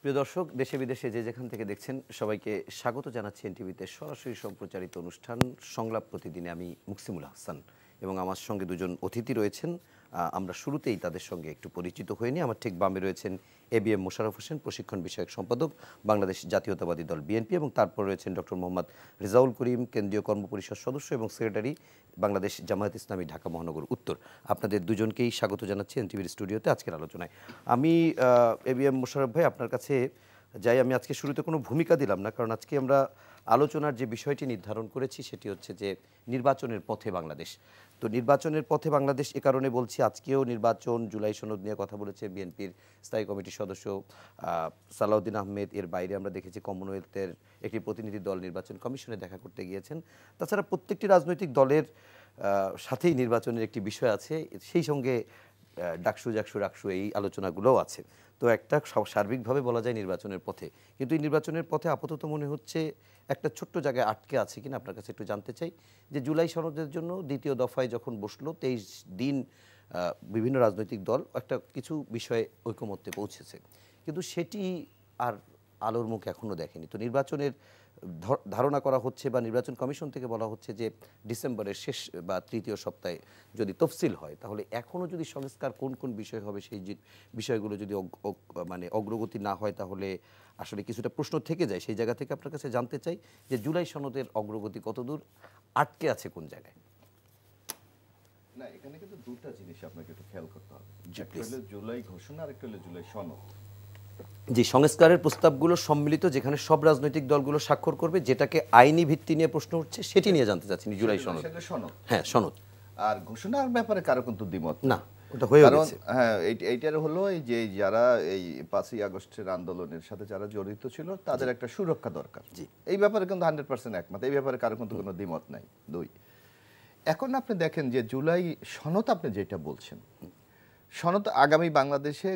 প্রিয় দর্শক, দেশে বিদেশে যে যেখান থেকে দেখছেন সবাইকে স্বাগত জানাচ্ছি এনটিভিতে সরাসরি সম্প্রচারিত অনুষ্ঠান সংলাপ প্রতিদিনে। আমি মুকসিমুল হাসান এবং আমার সঙ্গে দুজন অতিথি রয়েছেন। আমরা শুরুতেই তাদের সঙ্গে একটু পরিচিত হয়ে নিই। আমার ঠিক বামে রয়েছেন এবিএম মোশাররফ হোসেন, প্রশিক্ষণ বিষয়ক সম্পাদক, বাংলাদেশ জাতীয়তাবাদী দল বিএনপি, এবং তারপর রয়েছেন ডক্টর মোহাম্মদ রেজাউল করিম, কেন্দ্রীয় কর্মপরিষদ সদস্য এবং সেক্রেটারি, বাংলাদেশ জামায়াত ইসলামী, ঢাকা মহানগর উত্তর। আপনাদের দুজনকেই স্বাগত জানাচ্ছি এনটিভির স্টুডিওতে আজকের আলোচনায়। আমি এবিএম মোশাররফ ভাই আপনার কাছে যাই। আমি আজকে শুরুতে কোনো ভূমিকা দিলাম না, কারণ আজকে আমরা আলোচনার যে বিষয়টি নির্ধারণ করেছি সেটি হচ্ছে যে নির্বাচনের পথে বাংলাদেশ। তো নির্বাচনের পথে বাংলাদেশ এ কারণে বলছি, আজকেও নির্বাচন, জুলাই সনদ নিয়ে কথা বলেছে বিএনপির স্থায়ী কমিটির সদস্য সালাউদ্দিন আহমেদ। এর বাইরে আমরা দেখেছি কমনওয়েলথের একটি প্রতিনিধি দল নির্বাচন কমিশনে দেখা করতে গিয়েছেন। তাছাড়া প্রত্যেকটি রাজনৈতিক দলের সাথেই নির্বাচনের একটি বিষয় আছে, সেই সঙ্গে ডাকসু জাকসু রাকসু এই আলোচনাগুলোও আছে। তো একটা সার্বিকভাবে বলা যায় নির্বাচনের পথে, কিন্তু এই নির্বাচনের পথে আপাতত মনে হচ্ছে একটা ছোট্ট জায়গায় আটকে আছে কিনা আপনার কাছে একটু জানতে চাই। যে জুলাই সনদের জন্য দ্বিতীয় দফায় যখন বসলো 23 দিন বিভিন্ন রাজনৈতিক দল একটা কিছু বিষয়ে ঐকমত্যে পৌঁছেছে, কিন্তু সেটি আর আলোর মুখ এখনও দেখেনি। তো নির্বাচনের ধারণা করা হচ্ছে বা নির্বাচন কমিশন থেকে বলা হচ্ছে যে ডিসেম্বরের শেষ বা তৃতীয় সপ্তাহে যদি তফসিল হয়, তাহলে এখনও যদি সংস্কার কোন কোন বিষয় হবে সেই বিষয়গুলো যদি মানে অগ্রগতি না হয়, তাহলে আসলে কিছুটা প্রশ্ন থেকে যায়। সেই জায়গা থেকে আপনার কাছে জানতে চাই যে জুলাই সনদের অগ্রগতি কতদূর, আটকে আছে কোন জায়গায়? না, এখানে কিন্তু দুটো জিনিস আপনাকে একটু খেয়াল করতে হবে। একটা হলো জুলাই ঘোষণা আর একটা হলো জুলাই সনদ। যে সংস্কারের প্রস্তাবগুলো সম্মিলিত, যেখানে সব রাজনৈতিক দলগুলো স্বাক্ষর করবে, যেটাকে আইনি ভিত্তি নিয়ে প্রশ্ন উঠছে, সেটি নিয়ে জানতে চাচ্ছি। জুলাই সনদ, হ্যাঁ সনদ। আর ঘোষণার ব্যাপারে কারো কিন্তু দ্বিমত না, ওটা হয়ে গেছে। হ্যাঁ, এইটার হলো এই যে যারা এই 5ই আগস্টের আন্দোলনের সাথে যারা জড়িত ছিল তাদের একটা সুরক্ষা দরকার। এই ব্যাপারে কিন্তু 100% একমত, এই ব্যাপারে কারো কিন্তু কোনো দ্বিমত নাই। দুই, এখন আপনি দেখেন যে জুলাই সনদ আপনি যেটা বলছেন, সনদ আগামী বাংলাদেশে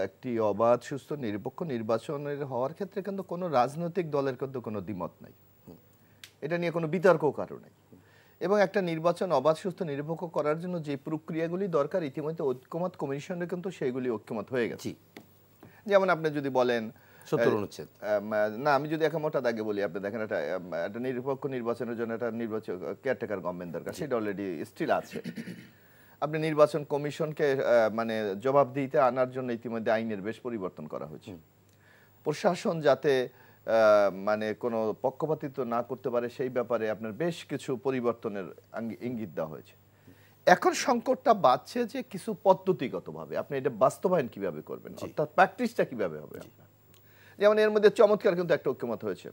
একটি অবাধ সুস্থ নিরপেক্ষ নির্বাচনের হওয়ার ক্ষেত্রে কিন্তু কোনো রাজনৈতিক দলের কিন্তু কোনো দ্বিমত নাই, এটা নিয়ে কোনো বিতর্ক কারণ নেই। এবং একটা নির্বাচন অবাধ সুস্থ নিরপেক্ষ করার জন্য যে প্রক্রিয়াগুলি দরকার, ইতিমধ্যে ঐক্যমত কমিশনে কিন্তু সেইগুলি ঐক্যমত হয়ে গেছে। যেমন আপনি যদি বলেন না, আমি যদি এখন মোটা দাগে বলি, আপনি দেখেন একটা নিরপেক্ষ নির্বাচনের জন্য একটা নির্বাচন কেয়ারটেকার গভর্নমেন্ট দরকার, সেটা অলরেডি স্টিল আছে। আপনি নির্বাচন কমিশনকে মানে জবাবদিহিতে আনার জন্য ইতিমধ্যে আইনের বেশ পরিবর্তন করা হয়েছে। প্রশাসন যাতে মানে কোনো পক্ষপাতিত্ব না করতে পারে সেই ব্যাপারে আপনার বেশ কিছু পরিবর্তনের ইঙ্গিত দেওয়া হয়েছে। এখন সংকটটা বাড়ছে যে কিছু পদ্ধতিগতভাবে আপনি এটা বাস্তবায়ন কিভাবে করবেন, অর্থাৎ প্র্যাকটিসটা কিভাবে হবে আপনার। যেমন এর মধ্যে চমৎকার কিন্তু একটা ঐক্যমত হয়েছে,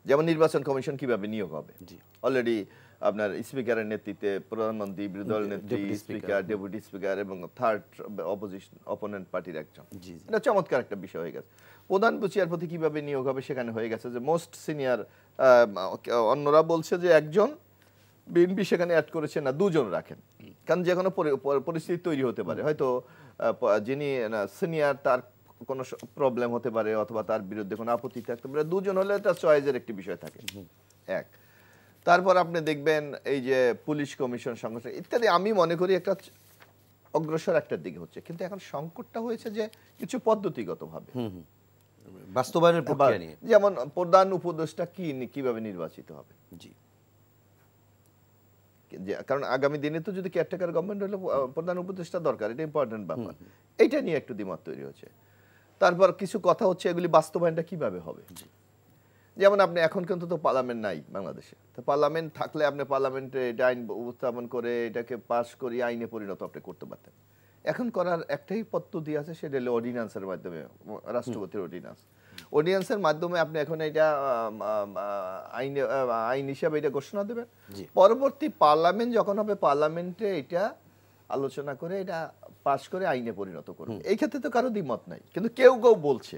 যেমন নির্বাচন কমিশন কিভাবে নিয়োগ হবে। অলরেডি আপনার স্পিকারের নেতৃত্বে প্রধানমন্ত্রী, বিরোধী দল নেত্রী, স্পিকার, ডেপুটি স্পিকার এবং থার্ড অপোজিশন অপোনেন্ট পার্টির একজন, এটা চমৎকার একটা বিষয় হয়ে গেছে। প্রধান বিচারপতি কিভাবে নিয়োগ হবে সেখানে হয়ে গেছে যে মোস্ট সিনিয়র, অন্যরা বলছে যে একজন, বিএনপি সেখানে অ্যাড করেছে না, দুজন রাখেন, কারণ যে কোনো পরিস্থিতি তৈরি হতে পারে, হয়তো যিনি সিনিয়র তার কোনো প্রবলেম হতে পারে অথবা তার বিরুদ্ধে কোনো আপত্তি থাকতে পারে, দুজন হলে তার চয়েসের একটি বিষয় থাকে। এক, তারপর আপনি দেখবেন এই যে পুলিশ কমিশন সংগঠন ইত্যাদি, আমি মনে করি একটা অগ্রসর একটার দিকে হচ্ছে, কিন্তু এখন সংকটটা হয়েছে যে কিছু পদ্ধতিগতভাবে বাস্তবায়নের প্রক্রিয়া নিয়ে, যেমন প্রধান উপদেষ্টা কিভাবে নির্বাচিত হবে। কারণ আগামী দিনে তো যদি কেয়ারটেকার গভর্নমেন্ট হলে প্রধান উপদেষ্টা দরকার, এটা ইম্পর্টেন্ট ব্যাপার, এইটা নিয়ে একটু দ্বিমত তৈরি হচ্ছে। তারপর কিছু কথা হচ্ছে এগুলি বাস্তবায়নটা কিভাবে হবে। যেমন আপনি এখন কিন্তু তো পার্লামেন্ট নাই বাংলাদেশে, তো পার্লামেন্ট থাকলে আপনি পার্লামেন্টে এটা আইন উপস্থাপন করে এটাকে পাস করি আইনে পরিণত আপনি করতে পারতেন। এখন করার একটাই পদ্ধতি আছে, সেটা হলো অর্ডিন্যান্সের মাধ্যমে, রাষ্ট্রপতির অর্ডিন্যান্সের মাধ্যমে আপনি এখন এটা আইন হিসাবে এটা ঘোষণা দেবেন। পরবর্তী পার্লামেন্ট যখন হবে, পার্লামেন্টে এটা আলোচনা করে এটা পাস করে আইনে পরিণত করবে। এই ক্ষেত্রে তো কারো দ্বিমত নাই, কিন্তু কেউ কেউ বলছে,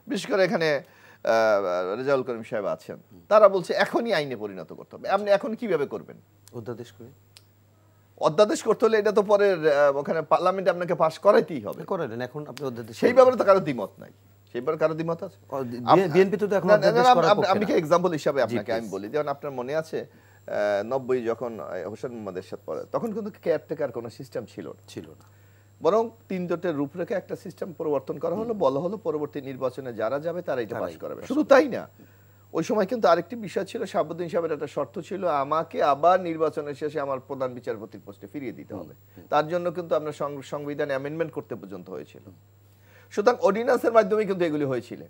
বিশেষ করে এখানে রেজাউল করিম সাহেব আছেন, তারা বলছে এখনই আইনে পরিণত করতে হবে। আপনি এখন কিভাবে করবেন? অধ্যাদেশ করে, অধ্যাদেশ করতে হলে এটা তো পরে ওখানে পার্লামেন্টে আপনাকে পাস করাইতেই হবে। করালেন, এখন আপনি অধ্যাদেশ, সেই ব্যাপারে তো কারো দ্বিমত নাই। সেইবার কারো দ্বিমত আছে? বিএনপি তো এখন অধ্যাদেশ করার পক্ষে না। আমি কি এক্সাম্পল হিসাবে আপনাকে আমি বলি, যেমন আপনার মনে আছে 90 যখন হোসেন মোহাম্মদ এরশাদ পড়ে, তখন কিন্তু কেয়ারটেকার কোনো সিস্টেম ছিল না। বরং 3 জোটের রূপরেখা একটা সিস্টেম পরিবর্তন করা হলো, বলা হলো পরবর্তী নির্বাচনে যারা যাবে তারা এটা পাস করাবে। শুধু তাই না, ওই সময় কিন্তু আরেকটি বিষয় ছিল, শাহাবুদ্দিন সাহেবের একটা শর্ত ছিল, আমাকে আবার নির্বাচনের শেষে আমার প্রধান বিচারপতির পোস্টে ফিরিয়ে দিতে হবে। তার জন্য কিন্তু আমরা সংবিধান অ্যামেন্ডমেন্ট করতে পর্যন্ত হয়েছিল। সুতরাং অর্ডিন্যান্সের মাধ্যমে কিন্তু এগুলি হয়েছিল,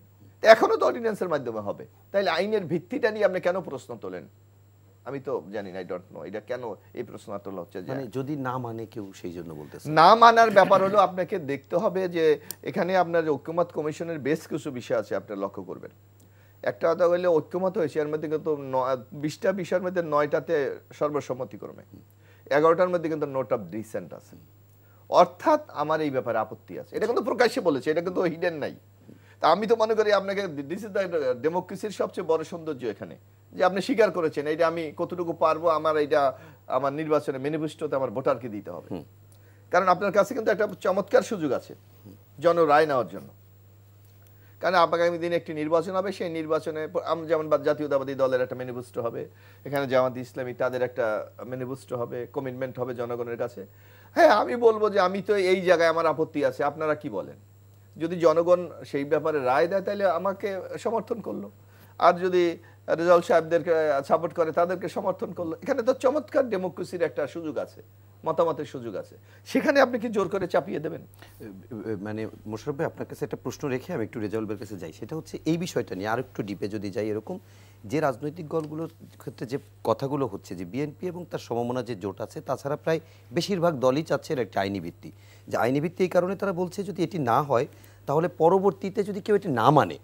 এখনো তো অর্ডিন্যান্সের মাধ্যমে হবে। তাইলে আইনের ভিত্তিটা নিয়ে আপনি কেন প্রশ্ন তোলেন? আমি তো জানি না, আই ডোন্ট নো এটা কেন এই প্রশ্ন তোলা হচ্ছে। মানে যদি না মানে কেউ সেই জন্য বলতেছে না মানার ব্যাপার হলো আপনাকে দেখতে হবে যে এখানে আপনার ঐক্যমত কমিশনের বেশ কিছু বিষয় আছে, আপনি লক্ষ্য করবেন। একটা কথা হইলে ঐক্যমত হয়েছে, এর মধ্যে কিন্তু 20টা বিষয়ের মধ্যে 9টাতে সর্বসম্মতিক্রমে, 11টার মধ্যে কিন্তু নোট অফ ডিসেন্ট আছে। অর্থাৎ আমার এই ব্যাপারে আপত্তি আছে, এটা কিন্তু প্রকাশ্যে বলেছে, এটা কিন্তু হিডেন নাই। তা আমি তো মনে করি আপনাকে, দিস ইজ দ্য ডেমোক্রেসির সবচেয়ে বড় সৌন্দর্য এখানে, যে আপনি স্বীকার করেছেন এটা আমি কতটুকু পারবো, আমার এটা আমার নির্বাচনে ম্যানিফেস্টোতে আমার ভোটারকে দিতে হবে। কারণ আপনার কাছে কিন্তু একটা চমৎকার সুযোগ আছে জন রায় নেওয়ার জন্য। কারণ আগামী দিনে একটি নির্বাচন হবে, সেই নির্বাচনে যেমন জাতীয়তাবাদী দলের একটা ম্যানিফেস্টো হবে, এখানে জামাত ইসলামী তাদের একটা ম্যানিফেস্টো হবে, কমিটমেন্ট হবে জনগণের কাছে। হ্যাঁ, আমি বলবো যে আমি তো এই জায়গায় আমার আপত্তি আছে, আপনারা কি বলেন? যদি জনগণ সেই ব্যাপারে রায় দেয় তাহলে আমাকে সমর্থন করলো, আর যদি রেজাউল সাহেবদেরকে সাপোর্ট করে তাদেরকে সমর্থন করলো। এখানে তো চমৎকার ডেমোক্রেসির একটা সুযোগ আছে, মতামতের সুযোগ আছে, সেখানে আপনি কি জোর করে চাপিয়ে দেবেন? মানে মোশাররফ ভাই, আপনার কাছে একটা প্রশ্ন রেখে আমি একটু রেজাউল ভাইয়ের কাছে যাই। সেটা হচ্ছে এই বিষয়টা নিয়ে আর একটু ডিপে যদি যাই, এরকম যে রাজনৈতিক দলগুলোর ক্ষেত্রে যে কথাগুলো হচ্ছে যে বিএনপি এবং তার সমমনা যে জোট আছে, তাছাড়া প্রায় বেশিরভাগ দলই চাচ্ছে এর একটা আইনি ভিত্তি। যে আইনি ভিত্তি এই কারণে তারা বলছে যদি এটি না হয় তাহলে পরবর্তীতে যদি কেউ এটি না মানে,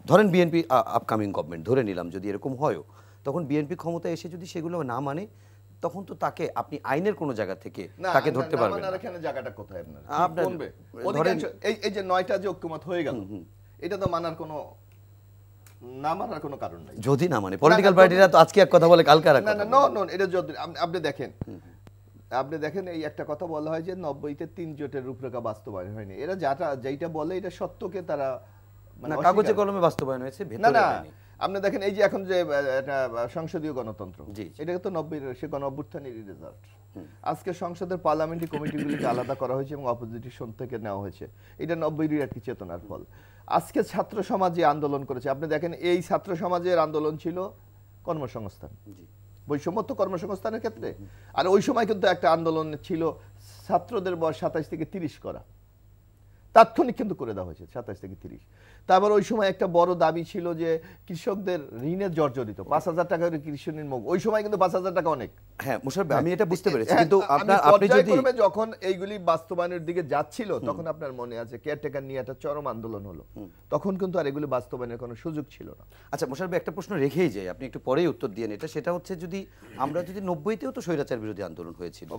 ধরেন বিএনপি আপকামিং গভর্নমেন্ট ধরে নিলাম যদি এরকম হয়ও, তখন বিএনপি ক্ষমতায় এসে যদি সেগুলো না মানে, তখন তো তাকে আপনি আইনের কোনো জায়গা থেকে তাকে ধরতে পারবেন না। এখানে জায়গাটা কোথায় আপনার? এই যে 9টা যে ঐক্যমত হয়ে গেল, এটা তো মানার কোনো, না মানার কোনো কারণ নাই। যদি না মানে পলিটিক্যাল পার্টিরা তো আজকে এক কথা বলে কালকে আর এক কথা। না, এটা যদি আপনি দেখেন এই একটা কথা বলা হয় যে 90তে 3 জোটের রূপরেখা বাস্তবায়ন হয়নি। এরা যেটা বলে এটা সত্যকে তারা মানে কাগজে কলমে বাস্তবায়ন হয়েছে, ভেতরে হয়নি। আপনি দেখেন এই যে এখন যে একটা সংসদীয় গণতন্ত্র, এটা তো 90-এর সে গণ অভ্যুত্থানেরই রেজাল্ট। আজকে সংসদের পার্লামেন্টারি কমিটিগুলিকে আলাদা করা হয়েছে এবং অপোজিশন থেকে নেওয়া হয়েছে, এটা 90-এর একটি চেতনার ফল। আজকে ছাত্র সমাজ যে আন্দোলন করেছে, আপনি দেখেন এই ছাত্র সমাজের আন্দোলন ছিল কর্মসংস্থান, বৈষম্য কর্মসংস্থানের ক্ষেত্রে। আর ওই সময় কিন্তু একটা আন্দোলন ছিল ছাত্রদের বয়স 27 থেকে 30 করা, তাৎক্ষণিক কিন্তু করে দেওয়া হয়েছে 27 থেকে 30। তারপর ওই সময় একটা বড় দাবি ছিল যে কৃষকদের ঋণে জর্জরিত 5,000 টাকার কৃষি ঋণ মুখ, ওই সময় কিন্তু 5,000 টাকা অনেক। হ্যাঁ মোশাররফ, আমি এটা বুঝতে পেরেছি, কিন্তু আপনি যদি যখন এইগুলি বাস্তবায়নের দিকে যাচ্ছিল, তখন আপনার মনে আছে কেয়ারটেকার নিয়ে একটা চরম আন্দোলন হলো, তখন কিন্তু আর এগুলি বাস্তবায়নের কোনো সুযোগ ছিল না। আচ্ছা মোশাররফ, একটা প্রশ্ন রেখেই যাই, আপনি একটু পরেই উত্তর দিয়ে এটা, সেটা হচ্ছে যদি আমরা যদি 90-তেও তো স্বৈরাচার বিরোধী আন্দোলন হয়েছিল,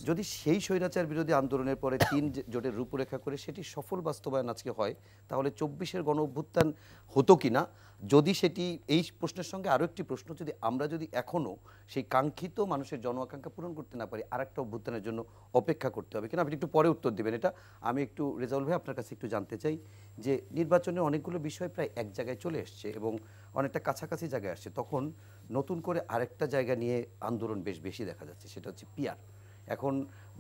যদি সেই স্বৈরাচার বিরোধী আন্দোলনের পরে 3 জোটের রূপরেখা করে সেটি সফল বাস্তবায়ন আজকে হয়, তাহলে 24-এর গণ অভ্যুত্থান হতো কিনা? যদি সেটি, এই প্রশ্নের সঙ্গে আরও একটি প্রশ্ন, যদি আমরা যদি এখনও সেই কাঙ্ক্ষিত মানুষের জন আকাঙ্ক্ষা পূরণ করতে না পারি, আর একটা অভ্যুত্থানের জন্য অপেক্ষা করতে হবে কিনা? আপনি একটু পরে উত্তর দেবেন এটা। আমি একটু রেজাউল ভাই আপনার কাছে একটু জানতে চাই যে নির্বাচনের অনেকগুলো বিষয় প্রায় এক জায়গায় চলে এসছে এবং অনেকটা কাছাকাছি জায়গায় আসছে, তখন নতুন করে আরেকটা জায়গা নিয়ে আন্দোলন বেশ বেশি দেখা যাচ্ছে, সেটা হচ্ছে পিআর। এখন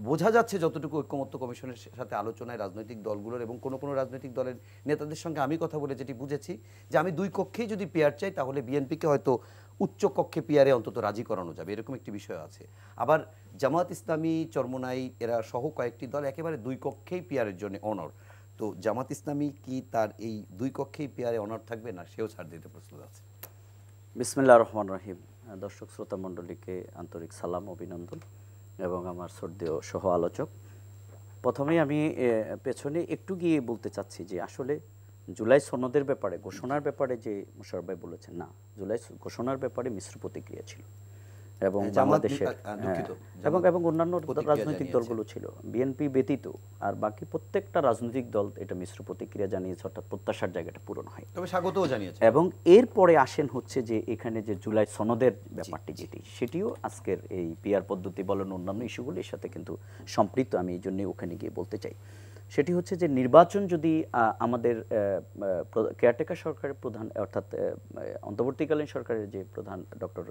বোঝা যাচ্ছে যতটুকু ঐক্যমত্য কমিশনের সাথে আলোচনায় রাজনৈতিক দলগুলোর এবং কোনো কোনো রাজনৈতিক দলের নেতাদের সঙ্গে আমি কথা বলে যেটি বুঝেছি যে আমি 2 কক্ষেই যদি পিআর চাই তাহলে বিএনপিকে হয়তো উচ্চ কক্ষে পিআরে অন্তত রাজি করানো যাবে, এরকম একটি বিষয় আছে। আবার জামাত ইসলামী, চরমোনাই এরা সহ কয়েকটি দল একেবারে 2 কক্ষেই পিআরের জন্য অনর। তো জামাত ইসলামী কি তার এই 2 কক্ষেই পিআরে অনর থাকবে, না সেও ছাড় দিতে প্রস্তুত আছে? বিসমিল্লাহির রহমানির রহিম। দর্শক শ্রোতা মণ্ডলীকে আন্তরিক সালাম, অভিনন্দন এবং আমার শ্রদ্ধেয় সহ আলোচক। প্রথমেই আমি পেছনে একটু গিয়ে বলতে চাচ্ছি যে আসলে জুলাই সনদের ব্যাপারে, ঘোষণার ব্যাপারে যে মোশাররফ ভাই বলেছেন, না, জুলাই ঘোষণার ব্যাপারে মিশ্র প্রতিক্রিয়া ছিল এবং বাংলাদেশের এবং অন্যান্য রাজনৈতিক দলগুলো ছিল, বিএনপি ব্যতীত আর বাকি প্রত্যেকটা রাজনৈতিক দল এটা মিশ্র প্রতিক্রিয়া জানিয়েছে, অর্থাৎ প্রত্যাশার জায়গাটা পূরণ হয়, তবে স্বাগতও জানিয়েছে। এবং এরপরে আসেন হচ্ছে যে এখানে যে জুলাই সনদের ব্যাপারটি যেটি, সেটিও আজকের এই পিআর পদ্ধতি বলেন অন্যান্য ইস্যুগুলির সাথে কিন্তু সম্পৃক্ত। আমি এই জন্যই ওখানে গিয়ে বলতে চাই, সেটি হচ্ছে যে নির্বাচন যদি আমাদের কেয়ারটেকার সরকারের প্রধান, অর্থাৎ অন্তর্বর্তীকালীন সরকারের যে প্রধান ডক্টর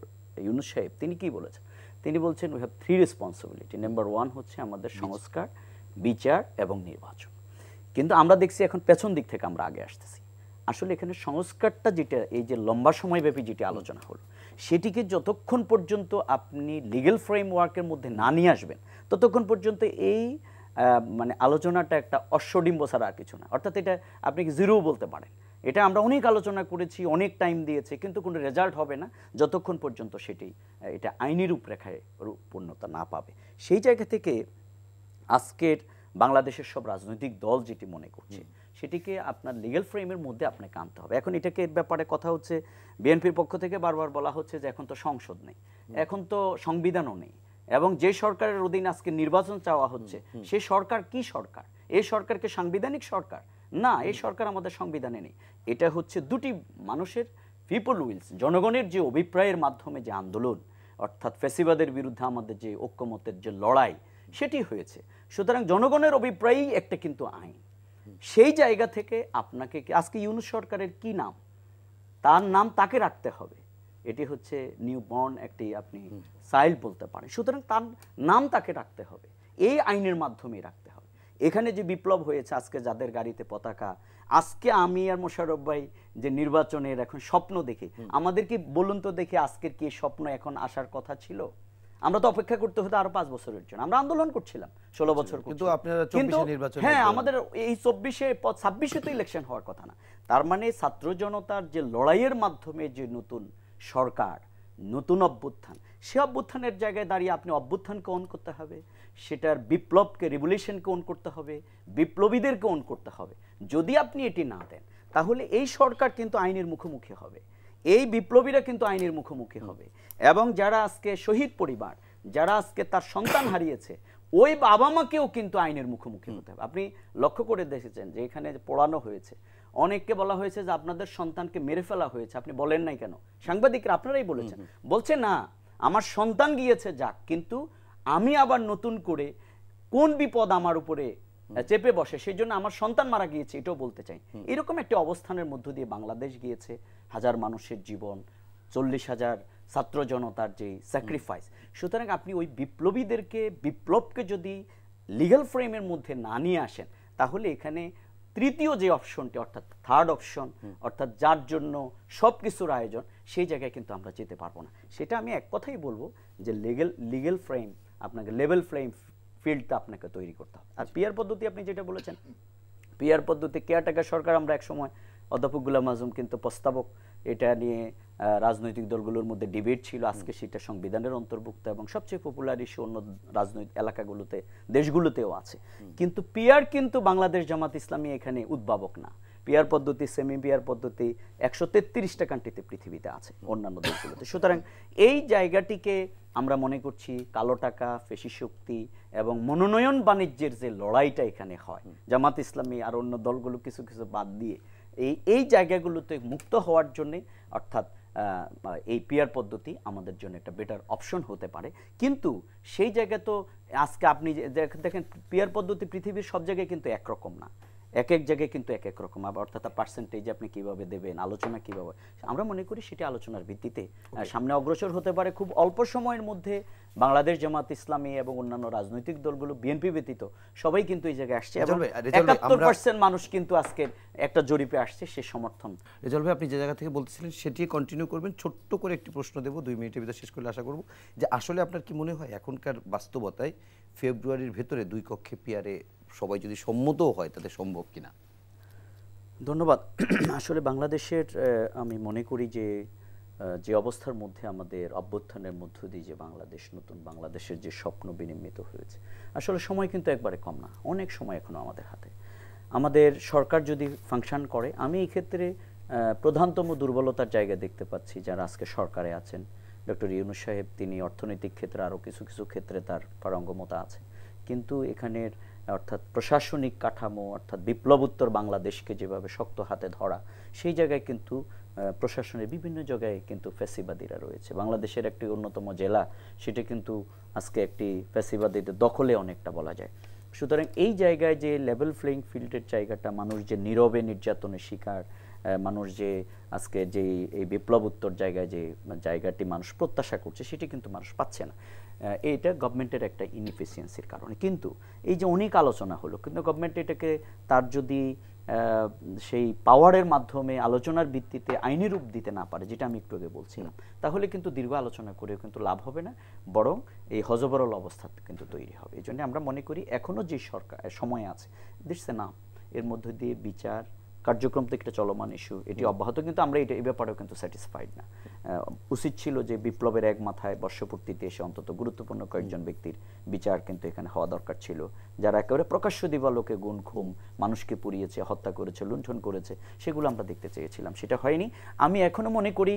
ইউনূস সাহেব, তিনি কি বলেছেন? তিনি বলছেন উই হ্যাভ 3 রেসপন্সিবিলিটি। নাম্বার 1 হচ্ছে আমাদের সংস্কার, বিচার এবং নির্বাচন। কিন্তু আমরা দেখছি এখন পেছন দিক থেকে আমরা আগে আসতেছি। আসলে এখানে সংস্কারটা যেটা এই যে লম্বা সময়ব্যাপী যেটি আলোচনা হলো, সেটিকে যতক্ষণ পর্যন্ত আপনি লিগ্যাল ফ্রেমওয়ার্কের মধ্যে না নিয়ে আসবেন ততক্ষণ পর্যন্ত এই মানে আলোচনাটা একটা অশ্বডিম্ব ছাড়া আর কিছু না। অর্থাৎ এটা আপনি জিরো বলতে পারেন। এটা আমরা অনেক আলোচনা করেছি, অনেক টাইম দিয়েছি, কিন্তু কোনো রেজাল্ট হবে না যতক্ষণ পর্যন্ত সেটি এটা আইনি রূপরেখায় পূর্ণতা না পাবে। সেই জায়গা থেকে আজকের বাংলাদেশের সব রাজনৈতিক দল যেটি মনে করছে সেটিকে আপনার লিগ্যাল ফ্রেমের মধ্যে আপনাকে আনতে হবে। এখন এটাকে ব্যাপারে কথা হচ্ছে, বিএনপির পক্ষ থেকে বারবার বলা হচ্ছে যে এখন তো সংসদ নেই, এখন তো সংবিধানও নেই, এবং যে সরকারের অধীন আজকে নির্বাচন চাওয়া হচ্ছে সে সরকার কি সরকার? এই সরকারকে সাংবিধানিক সরকার না, এই সরকার আমাদের সংবিধানে নেই। এটা হচ্ছে দুটি মানুষের পিপল উইলস, জনগণের যে অভিপ্রায়ের মাধ্যমে যে আন্দোলন, অর্থাৎ ফ্যাসিবাদের বিরুদ্ধে আমাদের যে ঐক্যমতের যে লড়াই সেটি হয়েছে। সুতরাং জনগণের অভিপ্রায়ই একটা কিন্তু আইন। সেই জায়গা থেকে আপনাকে আজকে ইউনূস সরকারের কি নাম, তার নাম তাকে রাখতে হবে। এটি হচ্ছে নিউ বর্ন একটি আপনি চাইল্ড বলতে পারেন। সুতরাং তার নাম তাকে রাখতে হবে, এই আইনের মাধ্যমেই রাখতে হবে। এখানে যে বিপ্লব হয়েছে আজকে যাদের গাড়িতে পতাকা, আজকে আমি আর মোশাররফ ভাই যে নির্বাচনের এখন স্বপ্ন দেখি, আমাদেরকে বলুন তো দেখি আজকের কি স্বপ্ন এখন আসার কথা ছিল? আমরা তো অপেক্ষা করতে হতো আরো 5 বছরের জন্য। আমরা আন্দোলন করছিলাম 16 বছর, কিন্তু আপনারা 24 নির্বাচন, হ্যাঁ আমাদের এই 26-এ তো ইলেকশন হওয়ার কথা না। তার মানে ছাত্র জনতার যে লড়াইয়ের মাধ্যমে যে নতুন সরকার, নতুন অভ্যুত্থান, সে অভ্যুত্থানের জায়গায় দাঁড়িয়ে আপনি অভ্যুত্থানকে অন করতে হবে, সেটার বিপ্লবকে, রিভলিউশনকে অন করতে হবে, বিপ্লবীদেরকে অন করতে হবে। যদি আপনি এটি না দেন তাহলে এই সরকার কিন্তু আইনের মুখোমুখি হবে, এই বিপ্লবীরা কিন্তু আইনের মুখোমুখি হবে। এবং যারা আজকে শহীদ পরিবার, যারা আজকে তার সন্তান হারিয়েছে, ওই বাবা মাকেও কিন্তু আইনের মুখোমুখি হতে হবে। আপনি লক্ষ্য করে দেখেছেন যে এখানে পড়ানো হয়েছে, অনেককে বলা হয়েছে যে আপনাদের সন্তানকে মেরে ফেলা হয়েছে, আপনি বলেন নাই কেন? সাংবাদিকরা আপনারাই বলেছেন, বলছে না আমার সন্তান গিয়েছে যাক, কিন্তু আমি আবার নতুন করে কোন বিপদ আমার উপরে চেপে বসে সেই জন্য আমার সন্তান মারা গিয়েছে এটাও বলতে চাই। এরকম একটা অবস্থানের মধ্য দিয়ে বাংলাদেশ গিয়েছে। হাজার মানুষের জীবন, 40,000 ছাত্র জনতার যে স্যাক্রিফাইস। সুতরাং আপনি ওই বিপ্লবীদেরকে, বিপ্লবকে যদি লিগ্যাল ফ্রেমের মধ্যে না নিয়ে আসেন তাহলে এখানে তৃতীয় যে অপশনটি, অর্থাৎ থার্ড অপশন, অর্থাৎ যার জন্য সব কিছুর আয়োজন, সেই জায়গায় কিন্তু আমরা যেতে পারবো না। সেটা আমি এক কথাই বলবো যে লিগ্যাল ফ্রেম, আপনাকে লেভেল ফ্রেম ফিল্ডটা আপনাকে তৈরি করতে হবে। আর পিআর পদ্ধতি আপনি যেটা বলেছেন, পিআর পদ্ধতি কেয়ারটেকার সরকার আমরা এক সময়, অধ্যাপক গোলাম আজম কিন্তু প্রস্তাবক, এটা নিয়ে রাজনৈতিক দলগুলোর মধ্যে ডিবেট ছিল। আজকে সেটা সংবিধানের অন্তর্ভুক্ত এবং সবচেয়ে পপুলার ইস্যু অন্য রাজনৈতিক এলাকাগুলোতে, দেশগুলোতেও আছে। কিন্তু পিআর কিন্তু বাংলাদেশ জামাত ইসলামী এখানে উদ্ভাবক না। পিআর পদ্ধতি, সেমি পিআর পদ্ধতি 133টা কান্ট্রিতে পৃথিবীতে আছে, অন্যান্য দেশগুলোতে। সুতরাং এই জায়গাটিকে আমরা মনে করছি কালো টাকা, ফেসি শক্তি এবং মনোনয়ন বাণিজ্যের যে লড়াইটা এখানে হয়, জামাত ইসলামী আর অন্য দলগুলো কিছু কিছু বাদ দিয়ে এই জায়গাগুলোতে মুক্ত হওয়ার জন্য, অর্থাৎ এই পিআর পদ্ধতি আমাদের জন্য একটা বেটার অপশন হতে পারে। কিন্তু সেই জায়গায় তো আজকে আপনি দেখেন পিআর পদ্ধতি পৃথিবীর সব জায়গায় কিন্তু একরকম না, এক এক জায়গায় কিন্তু এক এক রকম। অর্থাৎ পার্সেন্টেজ আপনি কিভাবে দেবেন, আলোচনা কিভাবে, আমরা মনে করি সেটা আলোচনার ভিত্তিতে সামনে অগ্রসর হতে পারে। খুব অল্প সময়ের মধ্যে বাংলাদেশ জামাত ইসলামী এবং অন্যান্য রাজনৈতিক দলগুলো, বিএনপি ব্যতীত সবাই কিন্তু এই জায়গায় আসছে এবং 71% মানুষ কিন্তু আজকের একটা জরিপে আসছে সে সমর্থন। রেজাল ভাই, আপনি যে জায়গা থেকে বলতেছিলেন সেটি কন্টিনিউ করবেন। ছোট্ট করে একটি প্রশ্ন দেব, 2 মিনিটের ভিতরে শেষ করলে আশা করব, যে আসলে আপনার কি মনে হয় এখনকার বাস্তবতায় ফেব্রুয়ারির ভেতরে 2 কক্ষে পিআরে সবাই যদি সম্মতও হয় তাতে সম্ভব কিনা? ধন্যবাদ। আসলে বাংলাদেশের আমি মনে করি যে অবস্থার মধ্যে আমাদের অভ্যুত্থানের মধ্য দিয়ে যে বাংলাদেশ, নতুন বাংলাদেশের যে স্বপ্ন বিনির্মিত হয়েছে, আসলে সময় কিন্তু একবারে কম না, অনেক সময় এখনো আমাদের হাতে। আমাদের সরকার যদি ফাংশন করে, আমি এই ক্ষেত্রে প্রধানতম দুর্বলতার জায়গা দেখতে পাচ্ছি যারা আজকে সরকারে আছেন। ডক্টর ইউনূস সাহেব, তিনি অর্থনৈতিক ক্ষেত্রে আরও কিছু কিছু ক্ষেত্রে তার পারঙ্গমতা আছে, কিন্তু এখানের অর্থাৎ প্রশাসনিক কাঠামো, অর্থাৎ বিপ্লবোত্তর বাংলাদেশকে যেভাবে শক্ত হাতে ধরা, সেই জায়গায় কিন্তু প্রশাসনের বিভিন্ন জায়গায় কিন্তু ফ্যাসিবাদীরা রয়েছে। বাংলাদেশের একটি অন্যতম জেলা, সেটা কিন্তু আজকে একটি ফ্যাসিবাদীদের দখলে অনেকটা বলা যায়। সুতরাং এই জায়গায় যে লেভেল প্লেইং ফিল্ডের জায়গাটা, মানুষ যে নীরবে নির্যাতনের শিকার, মানুষ যে আজকে যে এই বিপ্লবোত্তর জায়গায় যে জায়গাটি মানুষ প্রত্যাশা করছে সেটি কিন্তু মানুষ পাচ্ছে না। এইটা গভর্নমেন্টের একটা ইনএফিসিয়েন্সির কারণে। কিন্তু এই যে অনেক আলোচনা হলো, কিন্তু গভর্নমেন্ট এটাকে তার যদি সেই পাওয়ারের মাধ্যমে আলোচনার ভিত্তিতে আইনি রূপ দিতে না পারে, যেটা আমি একটু আগে বলছিলাম, তাহলে কিন্তু দীর্ঘ আলোচনা করেও কিন্তু লাভ হবে না, বরং এই হযবরল অবস্থা কিন্তু তৈরি হবে। এই জন্য আমরা মনে করি এখনো যে সরকার সময় আছে, দিস এ নাম, এর মধ্য দিয়ে বিচার কার্যক্রম তো একটা চলমান ইস্যু, এটি অব্যাহত, কিন্তু আমরা এই ব্যাপারেও কিন্তু স্যাটিসফাইড না। উচিত ছিল যে বিপ্লবের এক মাথায় বর্ষপূর্তিতে এসে অন্তত গুরুত্বপূর্ণ কয়েকজন ব্যক্তির বিচার কিন্তু এখানে হওয়া দরকার ছিল, যারা একেবারে প্রকাশ্য দিবালোকে গুম খুম, মানুষকে পুড়িয়েছে, হত্যা করেছে, লুণ্ঠন করেছে, সেগুলো আমরা দেখতে চেয়েছিলাম, সেটা হয়নি। আমি এখনো মনে করি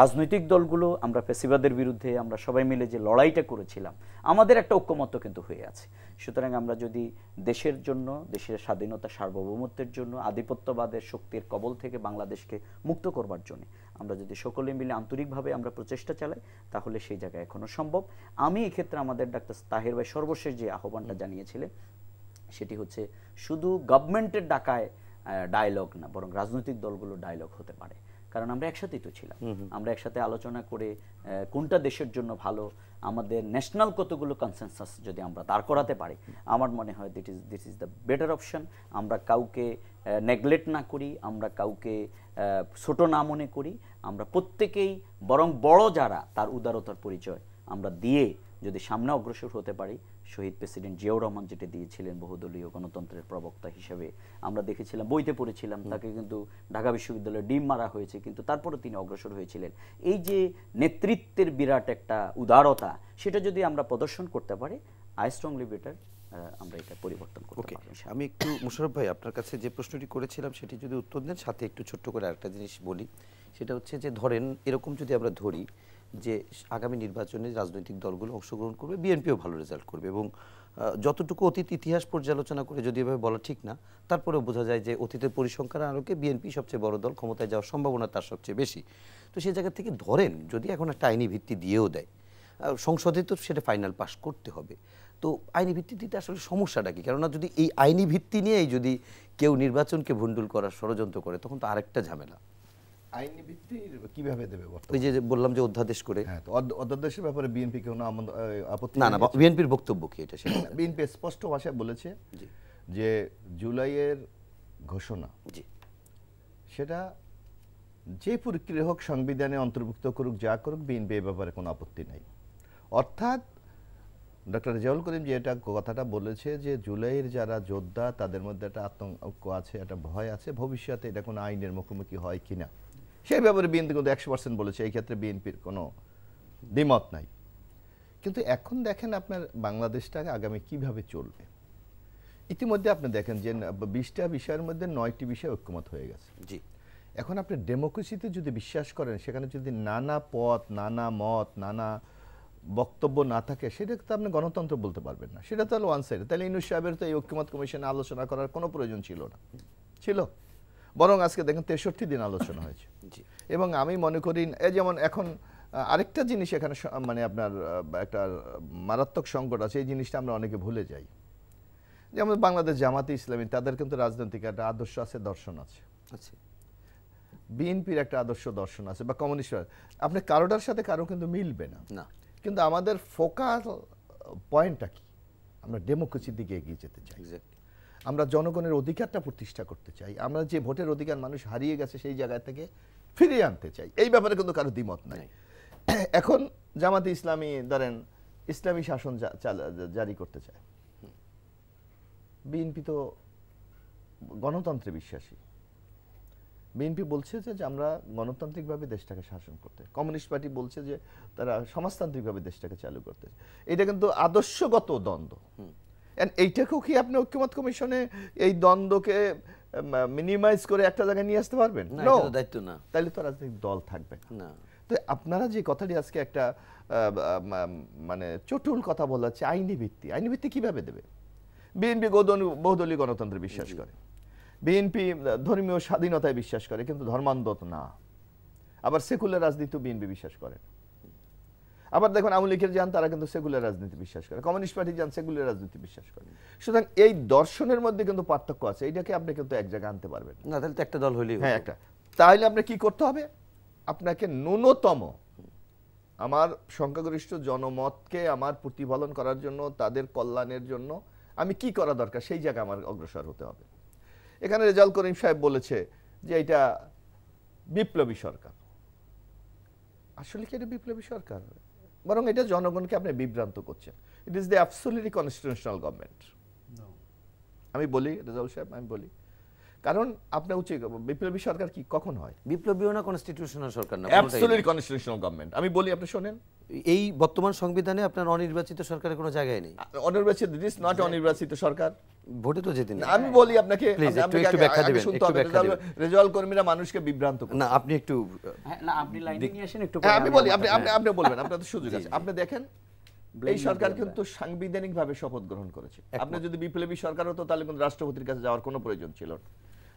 রাজনৈতিক দলগুলো, আমরা ফ্যাসিবাদের বিরুদ্ধে আমরা সবাই মিলে যে লড়াইটা করেছিলাম, আমাদের একটা ঐক্যমত্য কিন্তু হয়ে আছে। সুতরাং আমরা যদি দেশের জন্য, দেশের স্বাধীনতা সার্বভৌমত্বের জন্য, আধিপত্যবাদের শক্তির কবল থেকে বাংলাদেশকে মুক্ত করবার জন্য আমরা যদি সকলে মিলে আন্তরিকভাবে আমরা প্রচেষ্টা চালাই, তাহলে সেই জায়গায় এখনো সম্ভব। আমি এক্ষেত্রে আমাদের ডাক্তার তাহের ভাই সর্বশেষ যে আহ্বানটা জানিয়েছিলেন, সেটি হচ্ছে শুধু গভর্নমেন্টের ডাকায় ডায়লগ না, বরং রাজনৈতিক দলগুলো ডায়লগ হতে পারে। কারণ আমরা একসাথেই তো ছিলাম, আমরা একসাথে আলোচনা করে কোনটা দেশের জন্য ভালো, আমাদের ন্যাশনাল কতগুলো কনসেনসাস যদি আমরা দাঁড় করাতে পারি, আমার মনে হয় this is the better option. আমরা কাউকে নেগলেক্ট না করি, আমরা কাউকে ছোট না মনে করি, আমরা প্রত্যেকেই বরং বড় যারা, তার উদারতার পরিচয় আমরা দিয়ে যদি সামনে অগ্রসর হতে পারি, শহীদ প্রেসিডেন্ট জিয়াউর রহমান যেটা দিয়েছিলেন বহুদলীয় গণতন্ত্রের প্রবক্তা হিসেবে, আমরা দেখেছিলাম, বইতে পড়েছিলাম, তাকে কিন্তু ঢাকা বিশ্ববিদ্যালয়ে ডিম মারা হয়েছে, কিন্তু তারপরে তিনি অগ্রসর হয়েছিলেন। এই যে নেতৃত্বের বিরাট একটা উদারতা, সেটা যদি আমরা প্রদর্শন করতে পারি, আই স্ট্রংলি বেটার আমরা এটা পরিবর্তন করতে পারবো। আমি একটু মোশাররফ ভাই আপনার কাছে যে প্রশ্নটি করেছিলাম সেটি যদি উত্তর দেন, সাথে একটু ছোট্ট করে আরেকটা জিনিস বলি, সেটা হচ্ছে যে ধরেন এরকম যদি আমরা ধরি যে আগামী নির্বাচনে রাজনৈতিক দলগুলো অংশগ্রহণ করবে, বিএনপিও ভালো রেজাল্ট করবে, এবং যতটুকু অতীত ইতিহাস পর্যালোচনা করে যদি এভাবে বলা ঠিক না, তারপরেও বোঝা যায় যে অতীতের পরিসংখ্যানের আলোকে বিএনপি সবচেয়ে বড় দল, ক্ষমতায় যাওয়ার সম্ভাবনা তার সবচেয়ে বেশি। তো সেই জায়গা থেকে ধরেন যদি এখন একটা আইনি ভিত্তি দিয়েও দেয়, সংসদে তো সেটা ফাইনাল পাস করতে হবে, তো আইনি ভিত্তি দিতে আসলে সমস্যাটা কি? কেননা যদি এই আইনি ভিত্তি নিয়েই যদি কেউ নির্বাচনকে ভণ্ডুল করার ষড়যন্ত্র করে, তখন তো আরেকটা ঝামেলা। আইনি ভিত্তি কিভাবে দেবে? ওই যে বললাম যে অধ্যাদেশ করে, হ্যাঁ, তো অধ্যাদেশের ব্যাপারে বিএনপি কোনো আপত্তি না না, বিএনপির বক্তব্য কি এটা? সেটা বিএনপি স্পষ্ট ভাষায় বলেছে যে জুলাইয়ের ঘোষণা, সেটা যে প্রক্রিয়া হোক সংবিধানে অন্তর্ভুক্ত করুক, যা করুক, বিএনপি এ ব্যাপারে কোনো আপত্তি নাই। অর্থাৎ ডক্টর রেজাউল করিম যে এটা কথাটা বলেছে যে জুলাইয়ের যারা যোদ্ধা, তাদের মধ্যে একটা আতঙ্ক আছে, একটা ভয় আছে, ভবিষ্যতে এটা কোনো আইনের মুখোমুখি হয় কিনা, সেই ব্যাপারে বিএনপি কিন্তু 100% বলেছে, এই ক্ষেত্রে বিএনপির কোনো দ্বিমত নাই। কিন্তু এখন দেখেন আপনার বাংলাদেশটা আগামী কিভাবে চলবে। ইতিমধ্যে আপনি দেখেন যে 20টা বিষয়ের মধ্যে 9টি বিষয় ঐক্যমত হয়ে গেছে। জি, এখন আপনি ডেমোক্রেসিতে যদি বিশ্বাস করেন, সেখানে যদি নানা পথ, নানা মত, নানা বক্তব্য না থাকে, সেটা তো আপনি গণতন্ত্র বলতে পারবেন না, সেটা তাহলে ওয়ান সাইড। তাহলে ইউনূস সাহেবের তো এই ঐক্যমত কমিশনে আলোচনা করার কোনো প্রয়োজন ছিল না, ছিল, বরং আজকে দেখেন 63 দিন আলোচনা হয়েছে। এবং আমি মনে করি যেমন এখন আরেকটা জিনিস এখানে মানে আপনার একটা মারাত্মক সংকট আছে, এই জিনিসটা আমরা অনেকে ভুলে যাই। যেমন বাংলাদেশ জামাতে ইসলামী, তাদের কিন্তু রাজনৈতিক একটা আদর্শ আছে, দর্শন আছে। আচ্ছা, বিএনপির একটা আদর্শ দর্শন আছে, বা কমিউনিস্ট, আপনি কারোটার সাথে কারো কিন্তু মিলবে না। কিন্তু আমাদের ফোকাল পয়েন্টটা কি? আমরা ডেমোক্রেসির দিকে এগিয়ে যেতে চাই, আমরা জনগণের অধিকারটা প্রতিষ্ঠা করতে চাই, আমরা যে ভোটের অধিকার মানুষ হারিয়ে গেছে সেই জায়গা থেকে ফিরিয়ে আনতে চাই। এই ব্যাপারে কিন্তু কারো দ্বিমত নাই। এখন জামাতে ইসলামী ধরেন ইসলামী শাসন জারি করতে চায়, বিএনপি তো গণতন্ত্রে বিশ্বাসী। বিএনপি বলছে যে আমরা গণতান্ত্রিকভাবে দেশটাকে শাসন করতে, কমিউনিস্ট পার্টি বলছে যে তারা সমাজতান্ত্রিকভাবে দেশটাকে চালু করতে। এটা কিন্তু আদর্শগত দ্বন্দ্ব। এইটাকেও কি আপনি ঐক্যমত কমিশনে এই দ্বন্দ্বকে মিনিমাইজ করে একটা জায়গায় নিয়ে আসতে পারবেন? দায়িত্ব না, তাহলে তো রাজনৈতিক দল থাকবে না। তো আপনারা যে কথাটি আজকে একটা মানে চটুল কথা বলা হচ্ছে, আইনি ভিত্তি, আইনি ভিত্তি কিভাবে দেবে? বিএনপি বহুদলীয় গণতন্ত্রে বিশ্বাস করে, বিএনপি ধর্মীয় স্বাধীনতায় বিশ্বাস করে, কিন্তু ধর্মান্ধ না। আবার সেকুলার রাজনীতি বিএনপি বিশ্বাস করে। আবার দেখুন আওয়ামী লীগের যান তারা কিন্তু সেকুলার রাজনীতি বিশ্বাস করে, কমিউনিস্ট পার্টি যান সেকুলার রাজনীতি বিশ্বাস করে। সুতরাং এই দর্শনের মধ্যে কিন্তু পার্থক্য আছে, এইটাকে আপনি কিন্তু এক জায়গায় আনতে পারবেন না। তাহলে তো একটা দল হইলেই হ্যাঁ একটা। তাহলে আপনি কি করতে হবে, আপনাকে ন্যূনতম আমার সংখ্যাগরিষ্ঠ জনমতকে আমার প্রতিফলন করার জন্য, তাদের কল্যাণের জন্য আমি কি করা দরকার সেই জায়গায় আমার অগ্রসর হতে হবে। এখানে রেজাউল করিম সাহেব বলেছে যে এটা বিপ্লবী সরকার। আসলে কি এটা বিপ্লবী সরকার? বরং এটা জনগণকে আপনি বিভ্রান্ত করছেন। ইট is the absolutely constitutional government. আমি বলি রেজাউল সাহেব, আমি বলি, কারণ আপনার উচিত বিপ্লবী সরকার কি কখন হয়? বিপ্লবীও না, কনস্টিটিউশনাল সরকার না, অ্যাবসলিউটলি কনস্টিটিউশনাল গভর্নমেন্ট। আমি বলি, আপনি শুনেন, এই বর্তমান সংবিধানে আপনার অনির্বাচিত সরকারের কোনো জায়গায় নেই। অনির্বাচিত, দিস নট অনির্বাচিত সরকার, ভোটে তো যেতে নেই। আমি বলি আপনাকে, একটু ব্যাখ্যা দিবেন, একটু ব্যাখ্যা দিবেন। রেজাউল কর্মীরা মানুষকে বিভ্রান্ত করে। না আপনি একটু না আপনি লাইনে নিয়ে আসেন একটু। আমি বলি, আপনি বলবেন, আপনার তো সুযোগ আছে। আপনি দেখেন এই সরকার কিন্তু সাংবিধানিকভাবে শপথ গ্রহণ করেছে। আপনি যদি বিপ্লবী সরকার হতো তাহলে কিন্তু রাষ্ট্রপতির কাছে যাওয়ার কোনো প্রয়োজন ছিল না।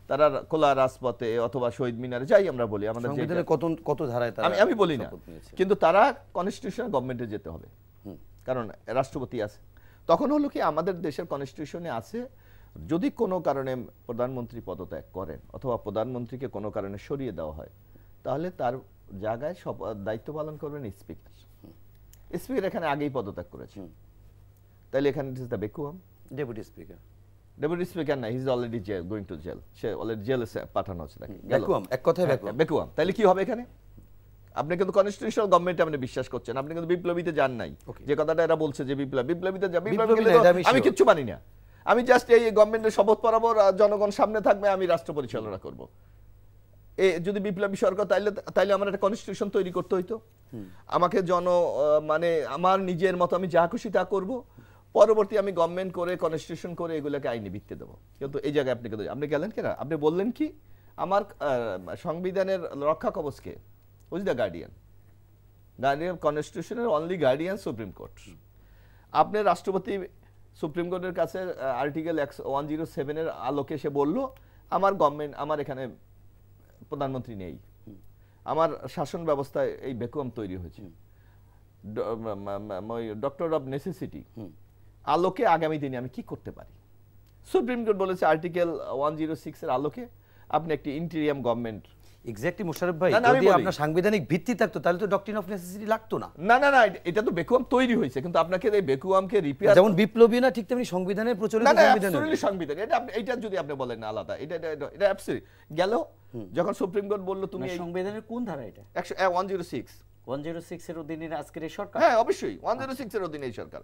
তারা খোলা রাজপথে অথবা শহীদ মিনারে যাই আমরা বলি, আমাদের সংবিধানে কত ধারায় তারা, আমি বলি না, কিন্তু তারা কনস্টিটিউশনাল গভর্নমেন্টে যেতে হবে, কারণ রাষ্ট্রপতি আছে। তখন হলো কি, আমাদের দেশের কনস্টিটিউশনে আছে যদি কোনো কারণে প্রধানমন্ত্রী পদত্যাগ করেন অথবা প্রধানমন্ত্রীকে কোনো কারণে সরিয়ে দেওয়া হয়, তাহলে তার জায়গায় সব দায়িত্ব পালন করবেন স্পিকার। স্পিকার এখানে আগেই পদত্যাগ করেছে, তাহলে এখানে it is the vacuum. Deputy speaker, deputy speaker না, he is already going to jail, সে অলরেডি জেলে পাঠানো হচ্ছে তাকে। ভ্যাকুয়াম, এক কথায় ভ্যাকুয়াম। তাহলে কি হবে এখানে? আপনি কিন্তু কনস্টিটিউশনাল গভর্নমেন্টে আপনি বিশ্বাস করছেন, আপনি কিন্তু বিপ্লবীতে যান নাই। যে কথাটা এরা বলছে যে বিপ্লবীতে আমি কিচ্ছু মানি না, আমি জাস্ট এই গভর্নমেন্টের শপথ পড়াবো, জনগণ সামনে থাকবে, আমি রাষ্ট্র পরিচালনা করব। যদি বিপ্লবী সরকার, তাইলে আমার একটা কনস্টিটিউশন তৈরি করতে হইতো, আমাকে মানে আমার নিজের মতো আমি যা খুশি তা করব, পরবর্তী আমি গভর্নমেন্ট করে কনস্টিটিউশন করে এগুলোকে আইনি ভিত্তি দেবো। কিন্তু এই জায়গায় আপনি গেলেন কেনা, আপনি বললেন কি আমার সংবিধানের রক্ষা কবচকে, হুইজ দ্য গার্ডিয়ান? গার্ডিয়ান কনস্টিটিউশনের অনলি গার্ডিয়ান সুপ্রিম কোর্ট। আপনি রাষ্ট্রপতি সুপ্রিম কোর্টের কাছে আর্টিকেল 107 এর আলোকে সে বলল আমার গভর্নমেন্ট, আমার এখানে প্রধানমন্ত্রী নেই, আমার শাসন ব্যবস্থায় এই ভ্যাকুয়াম তৈরি হয়েছে, ডক্টর অফ নেসেসিটি আলোকে আগামী দিনে আমি কি করতে পারি? সুপ্রিম কোর্ট বলেছে আর্টিকেল 106 এর আলোকে আপনি একটি ইন্টেরিয়াম গভর্নমেন্ট। এক্স্যাক্টলি মোশাররফ ভাই, যদি আপনার সাংবিধানিক ভিত্তি থাকতো তাহলে তো ডক্ট্রিন অফ নেসেসিটি লাগতো না। না, এটা তো ভ্যাকুয়াম তৈরি হয়েছে, কিন্তু আপনাকে এই ভ্যাকুয়ামকে রিপেয়ার, যেমন বিপ্লবী না ঠিক তেমনি সংবিধানের প্রচলিত সংবিধান, এটা যদি আপনি বলেন না আলাদা, এটা অ্যাবসলিউট গেল। যখন সুপ্রিম কোর্ট বলল তুমি সংবিধানের কোন ধারা? এটা 106 এর অধীনে আজকের এই সরকার। হ্যাঁ অবশ্যই 106 এর অধীনে এই সরকার।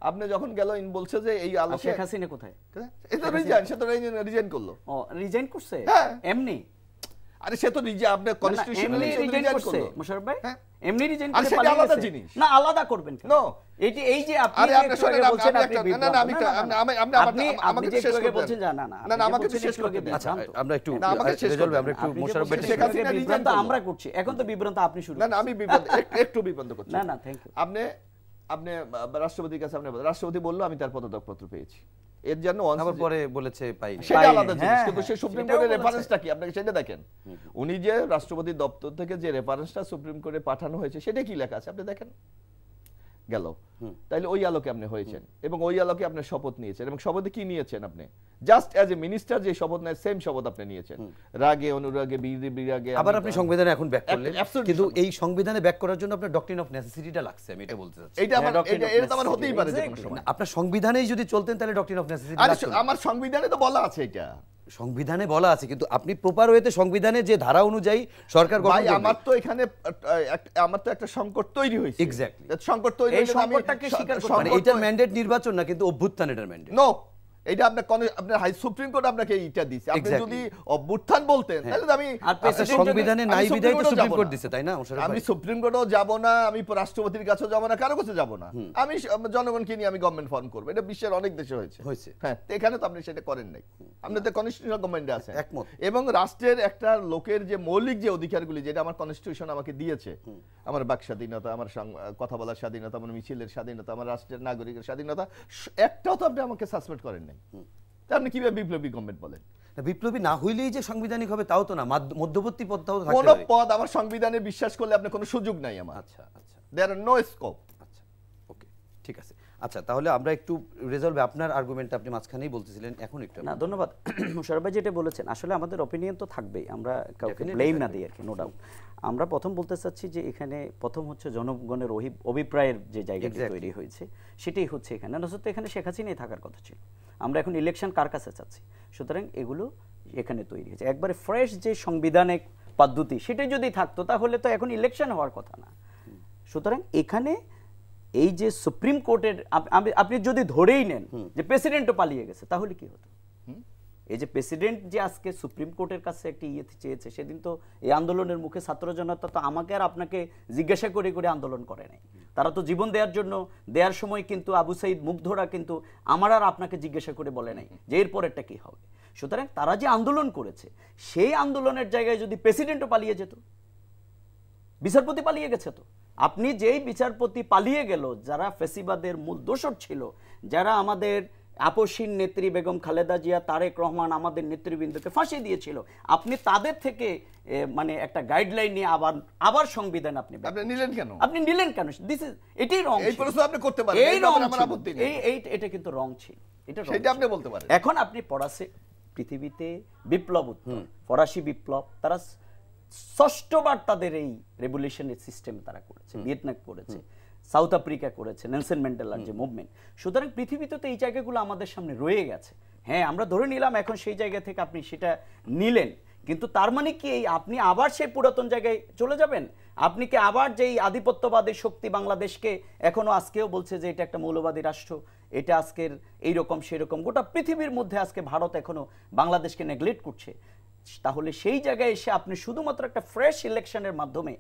আপনি যখন গেল বলছে যে এই আলোকে শেখ হাসিনা কোথায়? এটা সে তো রিজাইন করলো। ও রিজাইন করছে এমনি? আরে সে তো নিজে আপনার কনস্টিটিউশনালি রিজাইন করলো মোশাররফ ভাই, এমনি রিজাইন করে পালিয়ে গেছে। আলাদা জিনিস না, আলাদা করবেন কেন? এই যে আপনি বলছেন আপনি আমাকে শেষ করে বলছেন না আমাকে শেষ করতে দিন। আচ্ছা আমরা একটু আমরা একটু মোশাররফ ভাই বিভ্রান্ত আমরা করছি, এখন তো বিভ্রান্ত আপনি শুরু। না আমি বিভ্রান্ত একটু বিভ্রান্ত করছি। না থ্যাংক ইউ। আপনি রাষ্ট্রপতির কাছে রাষ্ট্রপতি বলল আমি তার পদত্যাগপত্র পেয়েছি, এর জন্য আবার পরে বলেছে পাইনি, সেটা আলাদা জিনিস। কিন্তু সেই সুপ্রিম কোর্টের রেফারেন্সটা কি আপনাকে সেটা দেখেন। উনি যে রাষ্ট্রপতির দপ্তর থেকে যে রেফারেন্সটা সুপ্রিম কোর্টে পাঠানো হয়েছে সেটা কি লেখা আছে আপনি দেখেন। গেল তাইলে ওই আলোকে আপনি হয়েছেন এবং ওই আলোকে আপনি শপথ নিয়েছেন, এবং শপথে কি নিয়েছেন? আপনি জাস্ট অ্যাজ এ মিনিস্টার যে শপথ নেয় সেম শপথ আপনি নিয়েছেন, রাগে অনুরাগে বিরাগে। আবার আপনি সংবিধানে এখন ব্যাক করলেন, কিন্তু এই সংবিধানে ব্যাক করার জন্য আপনার ডক্ট্রিন অফ নেসেসিটিটা লাগছে, আমি এটা বলতে চাচ্ছি। এটা আমার হতেই পারে যে কোনো সময়। আপনার সংবিধানেই যদি চলতেন তাহলে ডক্ট্রিন অফ নেসেসিটি লাগতো। আমার সংবিধানে তো বলা আছে, এটা সংবিধানে বলা আছে, কিন্তু আপনি প্রপার ওয়েতে সংবিধানে যে ধারা অনুযায়ী সরকার গঠন করবে। আমার তো এখানে আমার তো একটা সংকট তৈরি হয়েছে। এক্স্যাক্টলি সংকট তৈরি হয়েছে, আমি সংকটটাকে স্বীকার করব। মানে এটার ম্যান্ডেট নির্বাচন না, কিন্তু অভ্যুত্থান এটার ম্যান্ডেট। নো, এটা আপনার হাই সুপ্রিম কোর্ট আপনাকে এইটা দিয়েছে। আপনি যদি অভ্যুত্থান বলতেন তাহলে আমি সংবিধানে নাই বিধায় তো সুপ্রিম কোর্ট দিয়েছে, তাই না? আমি সুপ্রিম কোর্টও যাব না, আমি রাষ্ট্রপতির কাছেও যাব না, কারো কাছে যাব না। আমি জনগণকে নিয়ে আমি গভর্নমেন্ট ফর্ম করব। এটা বিশ্বের অনেক দেশে হয়েছে। হ্যাঁ, এখানে তো আপনি সেটা করেন নাই। আপনি তো কনস্টিটিউশনাল গভর্নমেন্টে আছেন একমত। এবং রাষ্ট্রের একটা লোকের যে মৌলিক যে অধিকারগুলি যেটা আমার কনস্টিটিউশন আমাকে দিয়েছে, আমার বাক স্বাধীনতা, আমার কথা বলার স্বাধীনতা, আমার মিছিলের স্বাধীনতা, আমার রাষ্ট্রের নাগরিকের স্বাধীনতা, একটাও তো আপনি আমাকে সাসপেন্ড করেন নাই। আপনি কিভাবে বিপ্লবী গভর্নমেন্ট বলেন? বিপ্লবী না হইলেই যে সাংবিধানিক হবে তাও তো না, মধ্যবর্তী পদটাও থাকতে হবে। কোন হবে। পদ আমার সংবিধানে বিশ্বাস করলে আপনার কোনো সুযোগ নাই আমার। আচ্ছা আচ্ছা, দেয়ার আর নো স্কোপ। আচ্ছা, ওকে, ঠিক আছে। আচ্ছা, তাহলে আমরা একটু রেজলভ আপনার আর্গুমেন্টটা আপনি মাঝখানেই বলতেছিলেন, এখন একটু না ধন্যবাদ মোশাররফ ভাই যেটা বলেছেন, আসলে আমাদের অপিনিয়ন তো থাকবেই, আমরা কাউকে Definitely ব্লেম না থাকবে। দিই আর কি, নো ডাউট। আমরা প্রথম বলতে চাচ্ছি যে এখানে প্রথম হচ্ছে জনগণের অভিপ্রায়ের যে জায়গাটি Exactly. তৈরি হয়েছে সেটাই হচ্ছে এখানে, না তো এখানে শেখ হাসিনাই থাকার কথা ছিল। আমরা এখন ইলেকশন কার কাছে চাচ্ছি, সুতরাং এগুলো এখানে তৈরি হয়েছে একবারে ফ্রেশ যে সাংবিধানিক পদ্ধতি সেটাই যদি থাকতো তাহলে তো এখন ইলেকশন হওয়ার কথা না। সুতরাং এখানে এই যে সুপ্রিম কোর্টের আপনি যদি ধরেই নেন যে প্রেসিডেন্টও পালিয়ে গেছে, তাহলে কি হতো? এই যে প্রেসিডেন্ট যে আজকে সুপ্রিম কোর্টের কাছে একটি চেয়েছে, সেদিন তো এই আন্দোলনের মুখে ছাত্র জনতা তো আমাকে আর আপনাকে জিজ্ঞাসা করে করে আন্দোলন করে নাই। তারা তো জীবন দেওয়ার জন্য দেওয়ার সময় কিন্তু আবু সাইদ মুগ্ধরা কিন্তু আমার আর আপনাকে জিজ্ঞাসা করে বলে নাই যে এর পরেরটা কি হবে। সুতরাং তারা যে আন্দোলন করেছে সেই আন্দোলনের জায়গায় যদি প্রেসিডেন্টও পালিয়ে যেত, বিচারপতি পালিয়ে গেছে, তো আপনি যেই বিচারপতি পালিয়ে গেল, যারা ফ্যাসিবাদের মূল দোষর ছিল, যারা আমাদের আপসীন নেত্রী বেগম খালেদা জিয়া, তারেক রহমান আমাদের নেতৃবৃন্দকে ফাঁসি দিয়েছিল, আপনি তাদের থেকে মানে একটা গাইডলাইন নিয়ে আবার সংবিধান আপনি নিলেন কেন? আপনি নিলেন কেন? দিস ইজ এটাই রং। এই প্রশ্ন আপনি করতে পারেন, এই রং আমার আপত্তি নেই। এটা কিন্তু রং ছিল, এটা সেটা আপনি বলতে পারেন। এখন আপনি পৃথিবীতে বিপ্লব উত্তর ফরাসি বিপ্লব, তারা ষষ্ঠবার তাদের এই রেভলিউশনারি সিস্টেম তারা করেছে, ভিয়েতনাম করেছে, সাউথ আফ্রিকা করেছে, নেলসন ম্যান্ডেলার যে মুভমেন্ট। সুতরাং পৃথিবীতে তো এই জায়গাগুলো আমাদের সামনে রয়ে গেছে। হ্যাঁ, আমরা ধরে নিলাম এখন সেই জায়গা থেকে আপনি সেটা নিলেন, কিন্তু তার মানে কি আপনি আবার সেই পুরাতন জায়গায় চলে যাবেন? আপনি কি আবার যেই আধিপত্যবাদী শক্তি বাংলাদেশকে এখনো আজকেও বলছে যে এটা একটা মৌলবাদী রাষ্ট্র, এটা আজকের এইরকম সেরকম, গোটা পৃথিবীর মধ্যে আজকে ভারত এখনো বাংলাদেশকে নেগলেক্ট করছে, তাহলে সেই জায়গায় এসে আপনি শুধুমাত্র একটা ফ্রেশ ইলেকশনের মাধ্যমে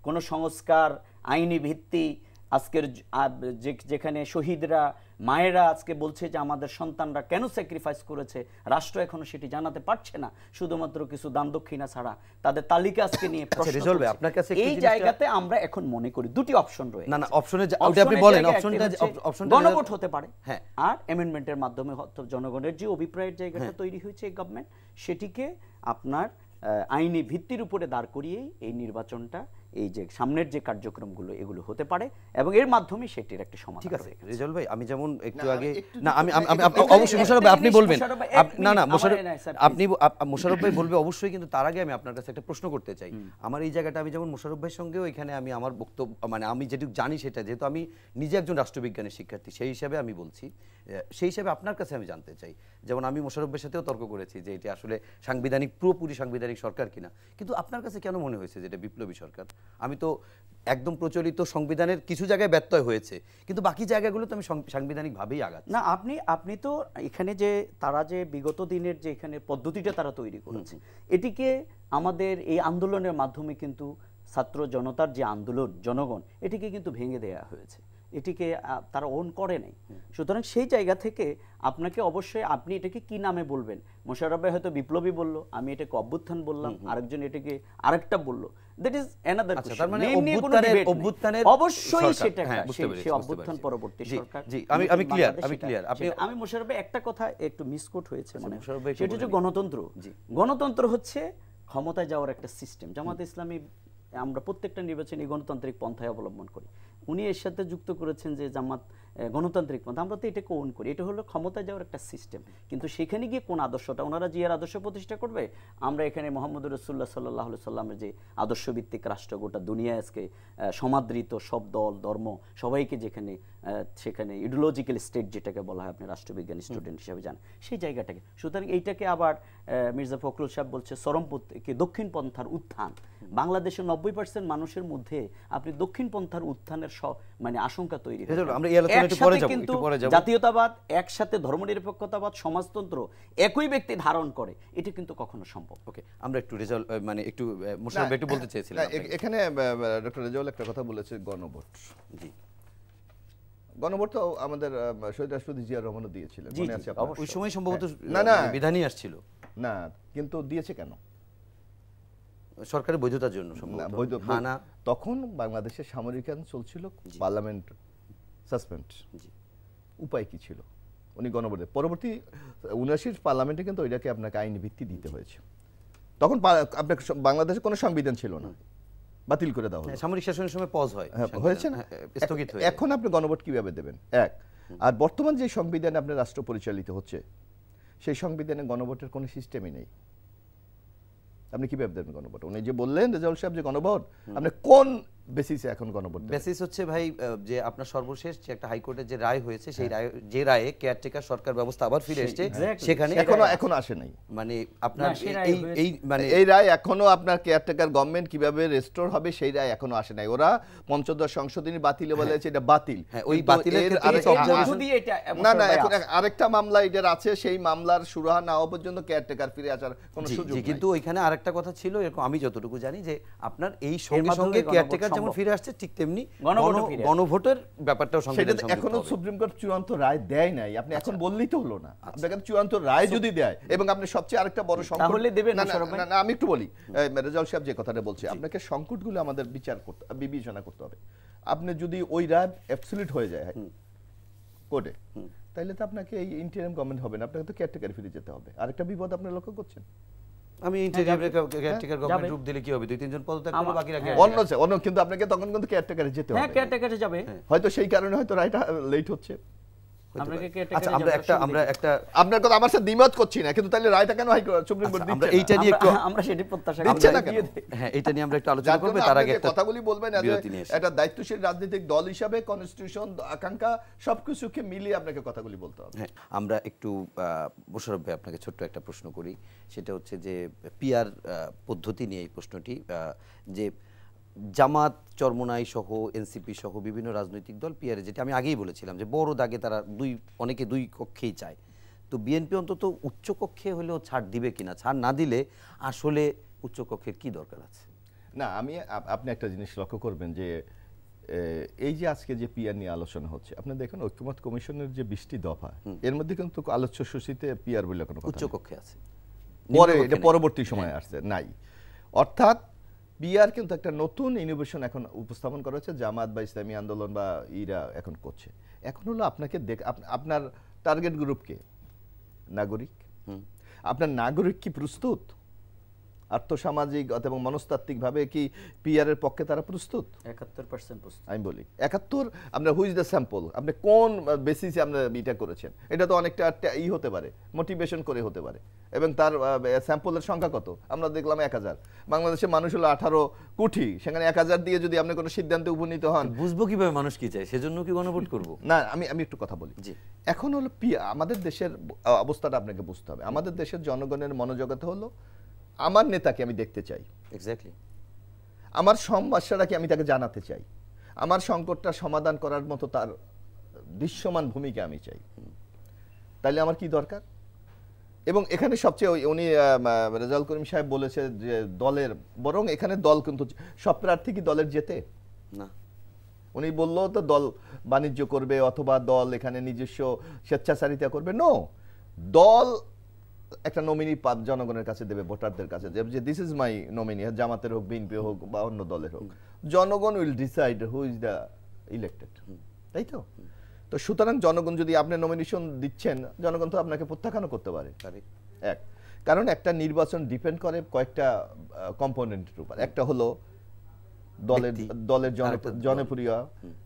কোনো সংস্কার, আইনি ভিত্তি, আজকের যেখানে শহীদরা মায়েরা আজকে বলছে যে আমাদের সন্তানরা কেন স্যাক্রিফাইস করেছে, রাষ্ট্র এখনো সেটি জানাতে পারছে না, শুধুমাত্র কিছু দান দক্ষিণা ছাড়া তাদের তালিকা আজকে নিয়ে প্রশ্ন করছে। আপনার কাছে এই জায়গাতে আমরা এখন মনে করি দুটি অপশন রয়েছে। না অপশনে আপনি বলেন, অপশনটা গণভোট হতে পারে, হ্যাঁ, আর অ্যামেন্ডমেন্টের মাধ্যমে জনগণের যে অভিপ্রায়ের জায়গাটা তৈরি হয়েছে এই গভর্নমেন্ট, সেটিকে আপনার আইনি ভিত্তির উপরে দাঁড় করিয়েই এই নির্বাচনটা, এই যে সামনের যে কার্যক্রমগুলো এগুলো হতে পারে এবং এর মাধ্যমে সেটির একটা সমাধান। ঠিক আছে রেজাউল ভাই, আমি যেমন একটু আগে না আমি অবশ্যই মোশাররফ ভাই আপনি বলবেন, না মোশাররফ ভাই বলবে অবশ্যই, কিন্তু তার আগে আমি আপনার কাছে একটা প্রশ্ন করতে চাই। আমার এই জায়গাটা আমি যেমন মোশাররফ ভাইয়ের সঙ্গেও এখানে আমি আমার বক্তব্য মানে আমি যেটুকু জানি সেটা, যেহেতু আমি নিজে একজন রাষ্ট্রবিজ্ঞানের শিক্ষার্থী সেই হিসাবে আমি বলছি, সেই হিসাবে আপনার কাছে আমি জানতে চাই, যেমন আমি মোশাররফ ভাইয়ের সাথেও তর্ক করেছি যে এটা আসলে সাংবিধানিক, পুরোপুরি সাংবিধানিক সরকার কিনা, কিন্তু আপনার কাছে কেন মনে হয়েছে যে এটা বিপ্লবী সরকার? আমি তো একদম প্রচলিত সংবিধানের কিছু জায়গায় ব্যত্যয় হয়েছে, কিন্তু বাকি জায়গাগুলো তো আমি সাংবিধানিকভাবেই আগাচ্ছি। না আপনি তো এখানে যে তারা যে বিগত দিনের যে এখানে পদ্ধতিটা তারা তৈরি করেছে, এটিকে আমাদের এই আন্দোলনের মাধ্যমে কিন্তু ছাত্র জনতার যে আন্দোলন, জনগণ এটিকে কিন্তু ভেঙে দেওয়া হয়েছে, এটিকে তারা ওন করে নাই। সুতরাং সেই জায়গা থেকে আপনাকে অবশ্যই আপনি এটাকে কি নামে বলবেন, মোশাররফ ভাই হয়তো বিপ্লবী বললো, আমি এটাকে অভ্যুত্থান বললাম, আরেকজন এটাকে আরেকটা বললো, দ্যাট ইজ অ্যানাদার কোশ্চেন। তার মানে অভ্যুত্থানের অবশ্যই সেটা সেই অভ্যুত্থান পরবর্তী সরকার। জি, আমি ক্লিয়ার। আমি মোশাররফ ভাই একটা কথা একটু মিসকোট হয়েছে, মানে সেটা হচ্ছে গণতন্ত্র। গণতন্ত্র হচ্ছে ক্ষমতায় যাওয়ার একটা সিস্টেম। জামাত ইসলামী আমরা প্রত্যেকটা নির্বাচনে গণতান্ত্রিক পন্থায় অবলম্বন করি, উনি এর সাথে যুক্ত করেছেন যে জামাত গণতান্ত্রিক পন্থা, আমরা তো এটাকে ওন করি, এটা হলো ক্ষমতায় যাওয়ার একটা সিস্টেম। কিন্তু সেখানে গিয়ে কোন আদর্শটা ওনারা জিয়ার আদর্শ প্রতিষ্ঠা করবে, আমরা এখানে মোহাম্মদ রাসূলুল্লাহ সাল্লাল্লাহু আলাইহি সাল্লামের যে আদর্শভিত্তিক রাষ্ট্র, গোটা দুনিয়ায় আজকে সমাদৃত সব দল ধর্ম সবাইকে যেখানে সেখানে ইডিওলজিক্যাল স্টেট যেটাকে বলা হয়, আপনি রাষ্ট্রবিজ্ঞান স্টুডেন্ট হিসেবে জানেন সেই জায়গাটাকে। সুতরাং এইটাকে আবার মির্জা ফখরুল সাহেব বলছে চরমপন্থী দক্ষিণ পন্থার উত্থান। বাংলাদেশের 90% মানুষের মধ্যে আপনি দক্ষিণ পন্থার উত্থানের মানে আশঙ্কা তৈরি হয়, কিন্তু জাতীয়তাবাদ একসাথে ধর্মনিরপেক্ষতাবাদ সমাজতন্ত্র একই ব্যক্তি ধারণ করে, এটা কিন্তু কখনো সম্ভব। ওকে, আমরা একটু রেজাল্ট মানে একটু মোশাররফ একটু বলতে চেয়েছিলাম। এখানে ডক্টর রেজাউল একটা কথা বলেছে, গণভোট। জি, গণভোট তো আমাদের শহীদ রাষ্ট্রপতি জিয়াউর রহমানও দিয়েছিলেন, মনে আছে আপনার? ওই সময় সম্ভবত না বিধানই আসছিল না, কিন্তু দিয়েছে কেন? সরকারের বৈধতার জন্য সম্ভবত। না, তখন বাংলাদেশের সামরিক আইন চলছিল, পার্লামেন্ট সাসপেন্ড, উপায় কি ছিল? উনি গণভোটে পরবর্তী ৭৯ পার্লামেন্টে কিন্তু ওইটাকে আপনাকে আইনি ভিত্তি দিতে হয়েছে। তখন আপনার বাংলাদেশে কোনো সংবিধান ছিল না, বাতিল করে দেওয়া হলো। সামরিক শাসনের সময় পজ হয়, হয়েছে না? স্থগিত হয়ে এখন আপনি গণভোট কিভাবে দেবেন? এক, আর বর্তমান যে সংবিধানে আপনার রাষ্ট্র পরিচালিত হচ্ছে সেই সংবিধানে গণভোটের কোনো সিস্টেমই নেই। আপনি কিভাবে দেবেন গণভোট? উনি যে বললেন রেজাউল সাহেব যে গণভোট, আপনি কোন বেসিসে এখন গণভোট দেবেন? বেসিস হচ্ছে ভাই যে আপনার সর্বশেষ যে একটা হাইকোর্টের যে রায় হয়েছে সেই রায়, যে রায়ে কেয়ারটেকার সরকার ব্যবস্থা আবার ফিরে এসেছে, সেখানে এখনো আসে নাই। মানে আপনার এই মানে এই রায় এখনো আপনার কেয়ারটেকার গভর্নমেন্ট কিভাবে রেস্টোর হবে সেই রায় এখনো আসে নাই। ওরা পঞ্চদশ সংশোধনী বাতিলে বলেছে এটা বাতিল। ওই বাতিলের না না, এখন আরেকটা মামলা এটার আছে, সেই মামলার সুরাহা না হওয়া পর্যন্ত কেয়ারটেকার ফিরে আসার কোনো সুযোগ নেই। কিন্তু ওইখানে আরেকটা কথা ছিল, এরকম আমি যতটুকু জানি যে আপনার এই সঙ্গে সঙ্গে কেয়ারটেকার যেমন ফিরে আসছে ঠিক তেমনি গণভোটের ব্যাপারটাও সংবিধান সেটা এখনো সুপ্রিম কোর্ট চূড়ান্ত রায় দেয় নাই। আপনি এখন বললেই তো হলো না। আপনাকে চূড়ান্ত রায় যদি দেয়, এবং আপনি সবচেয়ে আরেকটা বড় সংকট তাহলে দেবেন না। না, আমি একটু বলি, রেজাউল সাহেব যে কথাটা বলছে, আপনাকে সংকটগুলো আমাদের বিবেচনা করতে হবে। আপনি যদি ওই রায় অ্যাবসলিউট হয়ে যায় কোর্টে, তাহলে তো আপনাকে এই ইন্টারিম গভর্নমেন্ট হবে না, আপনাকে তো কেয়ারটেকার ফিরে যেতে হবে। আরেকটা বিপদ আপনি লক্ষ্য করছেন? আমি ইন্টারিম কেয়ারটেকার গভর্নমেন্ট রূপ দিলে কি হবে? 2-3 জন পদত্যাগ করলে বাকিরা অন্য কিন্তু আপনাকে তখন কিন্তু কেয়ারটেকারে যেতে হবে। হ্যাঁ, কেয়ারটেকারে যাবে। হয়তো সেই কারণে হয়তো রায়টা লেট হচ্ছে। আচ্ছা, আমরা একটা আপনার কথা আমার সাথে দ্বিমত করছি না, কিন্তু তাহলে রায়টা কেন সুপ্রিম কোর্ট দিচ্ছে? আমরা এইটা নিয়ে একটু আমরা সেটা প্রত্যাশা দিচ্ছে না কেন? হ্যাঁ, এটা নিয়ে আমরা একটু আলোচনা করব। তার আগে একটা কথাগুলি বলবেন, একটা দায়িত্বশীল রাজনৈতিক দল হিসাবে কনস্টিটিউশন, আকাঙ্ক্ষা সবকিছুকে মিলিয়ে আপনাকে কথাগুলি বলতে হবে। হ্যাঁ, আমরা একটু মোশাররফ ভাই আপনাকে ছোট্ট একটা প্রশ্ন করি। সেটা হচ্ছে যে পিআর পদ্ধতি নিয়ে এই প্রশ্নটি, যে জামাত, চরমোনাই সহ এনসিপি সহ বিভিন্ন রাজনৈতিক দল পিআরে, যেটা আমি আগেই বলেছিলাম যে বড় দাগে তারা অনেকে দুই কক্ষেই চায়। তো বিএনপি অন্তত উচ্চ কক্ষে হলেও ছাড় দিবে কিনা, ছাড় না দিলে আসলে উচ্চ কক্ষের কি দরকার আছে? না, আপনি একটা জিনিস লক্ষ্য করবেন যে এই যে আজকে যে পিআর নিয়ে আলোচনা হচ্ছে, আপনি দেখেন ঐক্যমত্য কমিশনের যে 20টি দফা, এর মধ্যে কিন্তু আলোচ্য সূচিতে পিআর বলে কোনো কথা উচ্চ কক্ষে আছে, এটা পরবর্তী সময়ে আসছে নাই। অর্থাৎ পিআর কিন্তু একটা নতুন ইনোভেশন এখন উপস্থাপন করা হচ্ছে, জামাত বা ইসলামী আন্দোলন বা ইরা এখন করছে। এখন হলো আপনাকে আপনার টার্গেট গ্রুপকে নাগরিক, আপনার নাগরিক কি প্রস্তুত? আর্থসামাজিক এবং মনস্তাত্ত্বিকভাবে কি পিআর এর পক্ষে তারা প্রস্তুত? 71% প্রস্তুত। আমি বলি 71। আপনার হুইজ দ্য স্যাম্পল, আপনি কোন বেসিসে আপনি এটা করেছেন? এটা তো অনেকটা হতে পারে, মোটিভেশন করে হতে পারে। এবং তার স্যাম্পলের সংখ্যা কত? আমরা দেখলাম 1000। বাংলাদেশের মানুষ হলো 18 কোটি, সেখানে 1000 দিয়ে যদি আপনি কোনো সিদ্ধান্তে উপনীত হন, বুঝবো কিভাবে মানুষ কি চায়? সেজন্য কি গণভোট করব? না, আমি একটু কথা বলি। এখন হলো আমাদের দেশের অবস্থাটা আপনাকে বুঝতে হবে। আমাদের দেশের জনগণের মনোজগতে হলো আমার নেতাকে আমি দেখতে চাই, এক্স্যাক্টলি আমার সমস্যাটাকে আমি তাকে জানাতে চাই, আমার সংকটটা সমাধান করার মতো তার দৃশ্যমান ভূমিকা আমি চাই। তাহলে আমার কি দরকার? এবং এখানে সবচেয়ে উনি রেজাউল করিম সাহেব বলেছে যে দলের, বরং এখানে দল কিন্তু সব প্রার্থী কি দলের যেতে না। উনি বললো তো দল বাণিজ্য করবে অথবা দল এখানে নিজস্ব স্বেচ্ছাচারিতা করবে। নো, দল একটা নমিনি জনগণের কাছে দেবে, ভোটারদের কাছে, যে দিস ইজ মাই নমিনি, জামাতের হোক, বিএনপি হোক বা অন্য দলের হোক, জনগণ will decide who is the elected. তাই তো? তো সুতরাং জনগণ যদি আপনি নমিনেশন দিচ্ছেন, জনগণ তো আপনাকে প্রত্যাখ্যান করতে পারে। এক, কারণ একটা নির্বাচন ডিপেন্ড করে কয়েকটা কম্পোনেন্টের উপর। একটা হলো দলের জনপ্রিয়,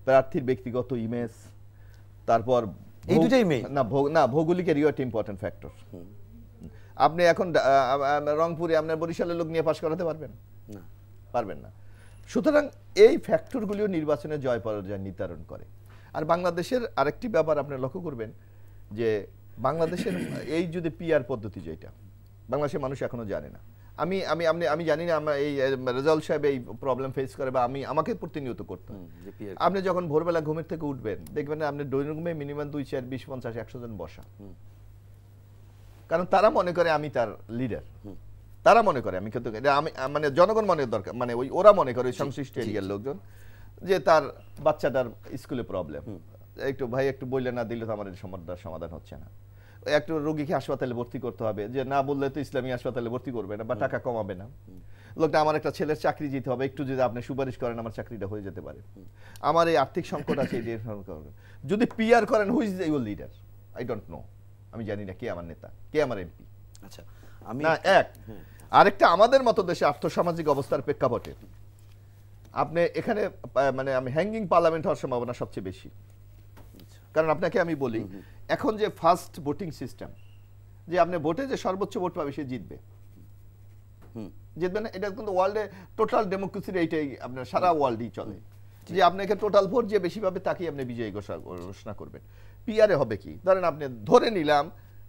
প্রার্থীর ব্যক্তিগত ইমেজ, তারপর এই দুটাই মেইন না, ভৌগোলিক এরিয়া একটা ইম্পর্টেন্ট ফ্যাক্টর। আপনি এখন রংপুরে আপনার বরিশালের লোক নিয়ে পাশ করাতে পারবেন না, পারবেন না। সুতরাং এই ফ্যাক্টরগুলিও নির্বাচনে জয় পরাজয় নির্ধারণ করে। আর বাংলাদেশের আরেকটি ব্যাপার আপনি লক্ষ্য করবেন যে বাংলাদেশের এই যদি পিআর পদ্ধতি, যেটা বাংলাদেশের মানুষ এখনো জানে না। আমি জানি না, আমার এই রেজাউল সাহেব এই প্রবলেম ফেস করে বা আমাকে প্রতিনিয়ত করতে হয়। আপনি যখন ভোরবেলা ঘুমের থেকে উঠবেন, দেখবেন আপনি ড্রয়িং রুমে মিনিমাম 2, 4, 20, 50, 100 জন বসা। কারণ তারা মনে করে আমি তার লিডার, তারা মনে করে আমি, কিন্তু আমি মানে জনগণ মনে দরকার, মানে ওরা মনে করে সংশ্লিষ্ট এরিয়ার লোকজন যে তার বাচ্চাটার স্কুলে প্রবলেম, একটু ভাই একটু বললে না দিলে তো আমার সমস্যার সমাধান হচ্ছে না। একটু রোগীকে হাসপাতালে ভর্তি করতে হবে, যে না বললে তো ইসলামী হাসপাতালে ভর্তি করবে না বা টাকা কমাবে না। লোকটা আমার একটা ছেলের চাকরি দিতে হবে, একটু যদি আপনি সুপারিশ করেন আমার চাকরিটা হয়ে যেতে পারে। আমার এই আর্থিক সংকট আছে, যদি পিআর করেন who is your leader, I don't know, আমি জানি না কে আমার নেতা, কে আমার এমপি। আচ্ছা, আমি না, এক আরেকটা আমাদের মতো দেশে আর্থসামাজিক অবস্থার প্রেক্ষাপটে আপনি এখানে মানে আমি হ্যাঙ্গিং পার্লামেন্ট হওয়ার সম্ভাবনা সবচেয়ে বেশি। কারণ আপনাকে আমি বলি, এখন যে ফার্স্ট ভোটিং সিস্টেম, যে আপনি ভোটে যে সর্বোচ্চ ভোট পাবে সে জিতবে, জিতবে না, এটা কিন্তু ওয়ার্ল্ডে টোটাল ডেমোক্রেসির এইটাই আপনার সারা ওয়ার্ল্ডই চলে, যে আপনাকে টোটাল ভোট যে বেশি পাবে তাকেই আপনি বিজয়ী ঘোষণা করবেন। পিআরে হবে কি, ধরেন আপনি ধরে নিলাম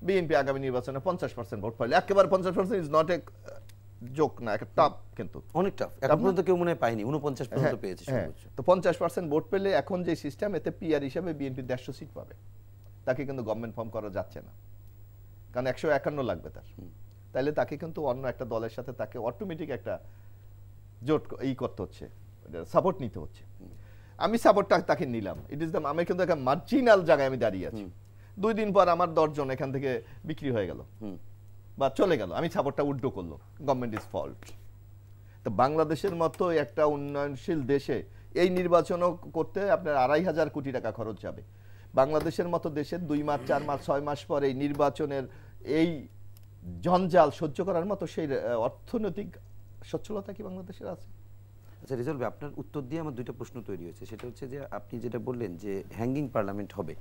বিএনপি আগামী নির্বাচনে 50% ভোট পাইলে, একেবারে 50% ইজ নট এ জোক না, একটা টাফ, কিন্তু অনেক টাফ। এখন পর্যন্ত কেউ মনে হয় পায়নি, 49 পর্যন্ত পেয়েছে সর্বোচ্চ। তো 50% ভোট পেলে এখন যে সিস্টেম, এতে পিআর হিসাবে বিএনপি 150 সিট পাবে, তাকে কিন্তু গভর্নমেন্ট ফর্ম করা যাচ্ছে না, কারণ 151 লাগবে তার। তাহলে তাকে কিন্তু অন্য একটা দলের সাথে তাকে অটোমেটিক একটা জোট করতে হচ্ছে, সাপোর্ট নিতে হচ্ছে। আমি সাপোর্টটা তাকে নিলাম, ইট ইজ দ্য, আমি কিন্তু একটা মার্জিনাল জায়গায় আমি দাঁড়িয়ে আছি। 2 দিন পর আমার 10 জন এখান থেকে বিক্রি হয়ে গেল বা চলে গেল, আমি সাপোর্টটা উল্টো করলো, গভর্নমেন্ট ইজ ফল্ট। তো বাংলাদেশের মতো একটা উন্নয়নশীল দেশে এই নির্বাচনও করতে আপনার 2500 কোটি টাকা খরচ যাবে। বাংলাদেশের মতো দেশে 2 মাস 4 মাস 6 মাস পরে এই নির্বাচনের এই জঞ্জাল সহ্য করার মতো সেই অর্থনৈতিক সচ্ছলতা কি বাংলাদেশের আছে? আচ্ছা রেজাউল ভাই, আপনার উত্তর দিয়ে আমার 2টা প্রশ্ন তৈরি হয়েছে। সেটা হচ্ছে যে আপনি যেটা বললেন যে হ্যাঙ্গিং পার্লামেন্ট হবে,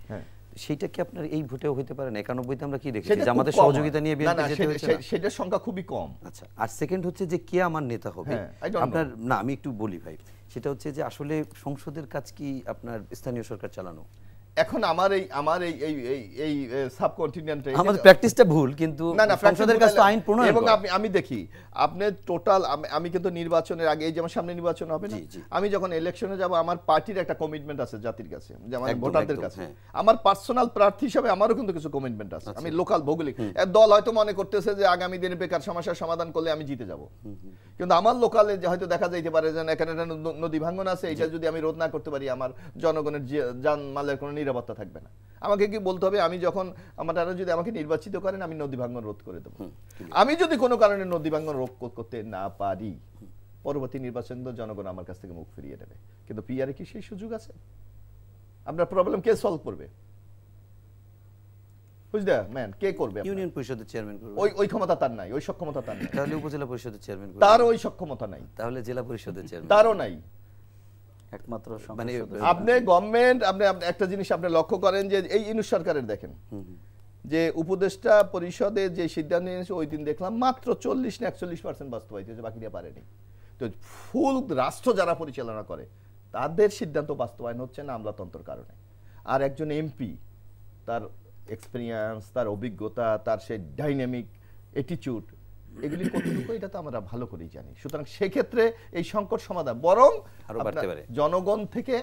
সেটা কি আপনার এই ভোটেও হতে পারে না? 91-তে আমরা কি দেখেছি যে আমাদের সহযোগিতা নিয়ে বিএনপি যেতে হয়েছে, সেটার সংখ্যা খুবই কম। আচ্ছা, আর সেকেন্ড হচ্ছে যে কে আমার নেতা হবে আপনার, না আমি একটু বলি ভাই, সেটা হচ্ছে যে আসলে সংসদের কাজ কি আপনার স্থানীয় সরকার চালানো? এখন আমার এই সাবকন্টিনেন্টে আমাদের প্র্যাকটিসটা ভুল, কিন্তু সংসদের কাজ তো আইন প্রণয়ন। এবং আমি দেখি আপনি টোটাল, আমি কিন্তু নির্বাচনের আগে, এই যেমন সামনে নির্বাচন হবে না, আমি যখন ইলেকশনে যাব আমার পার্টির একটা কমিটমেন্ট আছে জাতির কাছে, যে আমার ভোটারদের কাছে, আমার পার্সোনাল প্রার্থী হিসেবে আমারও কিন্তু কিছু কমিটমেন্ট আছে। আমি লোকাল ভৌগোলিক দল হয়তো মনে করতেছে যে আগামী দিনে বেকার সমস্যার সমাধান করলে আমি জিতে যাব, কিন্তু আমার লোকালে হয়তো দেখা যাইতে পারে যে এখানে একটা নদী ভাঙন আছে, এটা যদি আমি রোধ না করতে পারি আমার জনগণের জানমালের কোনো নিরাপত্তা থাকবে না। আমাকে কি বলতে হবে, আমি যখন আপনারা যদি আমাকে নির্বাচিত করেন আমি নদী ভাঙন রোধ করে দেবো। আমি যদি কোনো কারণে নদী ভাঙন রোধ করতে না পারি, পরবর্তী নির্বাচন জনগণ আমার কাছ থেকে মুখ ফিরিয়ে নেবে। কিন্তু পিআরে কি সেই সুযোগ আছে? আপনার প্রবলেম কে সলভ করবে? বুঝলে ম্যান, কে করবে? ইউনিয়ন পরিষদের চেয়ারম্যান করবে। ওই ক্ষমতা তার নাই, ওই সক্ষমতা তার নাই। তাহলে উপজেলা পরিষদের চেয়ারম্যান করবে, তার ওই সক্ষমতা নাই। তাহলে জেলা পরিষদের চেয়ারম্যান তারও নাই। একমাত্র মানে আপনি গভর্নমেন্ট, আপনি একটা জিনিস আপনি লক্ষ্য করেন যে এই ইউনুস সরকারের দেখেন যে উপদেষ্টা পরিষদে যে সিদ্ধান্ত নিয়েছে, ওই দিন দেখলাম মাত্র 40 না 41% বাস্তবায়িত হয়েছে, বাকিরা পারেনি। তো ফুল রাষ্ট্র যারা পরিচালনা করে তাদের সিদ্ধান্ত বাস্তবায়ন হচ্ছে না আমলাতন্ত্রের কারণে। আর একজন এমপি, তার এক্সপিরিয়েন্স, তার অভিজ্ঞতা, তার সেই ডাইনামিক অ্যাটিটিউড, এগুলি কতটুকু এটা তো আমরা ভালো করেই জানি। সুতরাং সেক্ষেত্রে এই সংকট সমাধান বরং জনগণ থেকে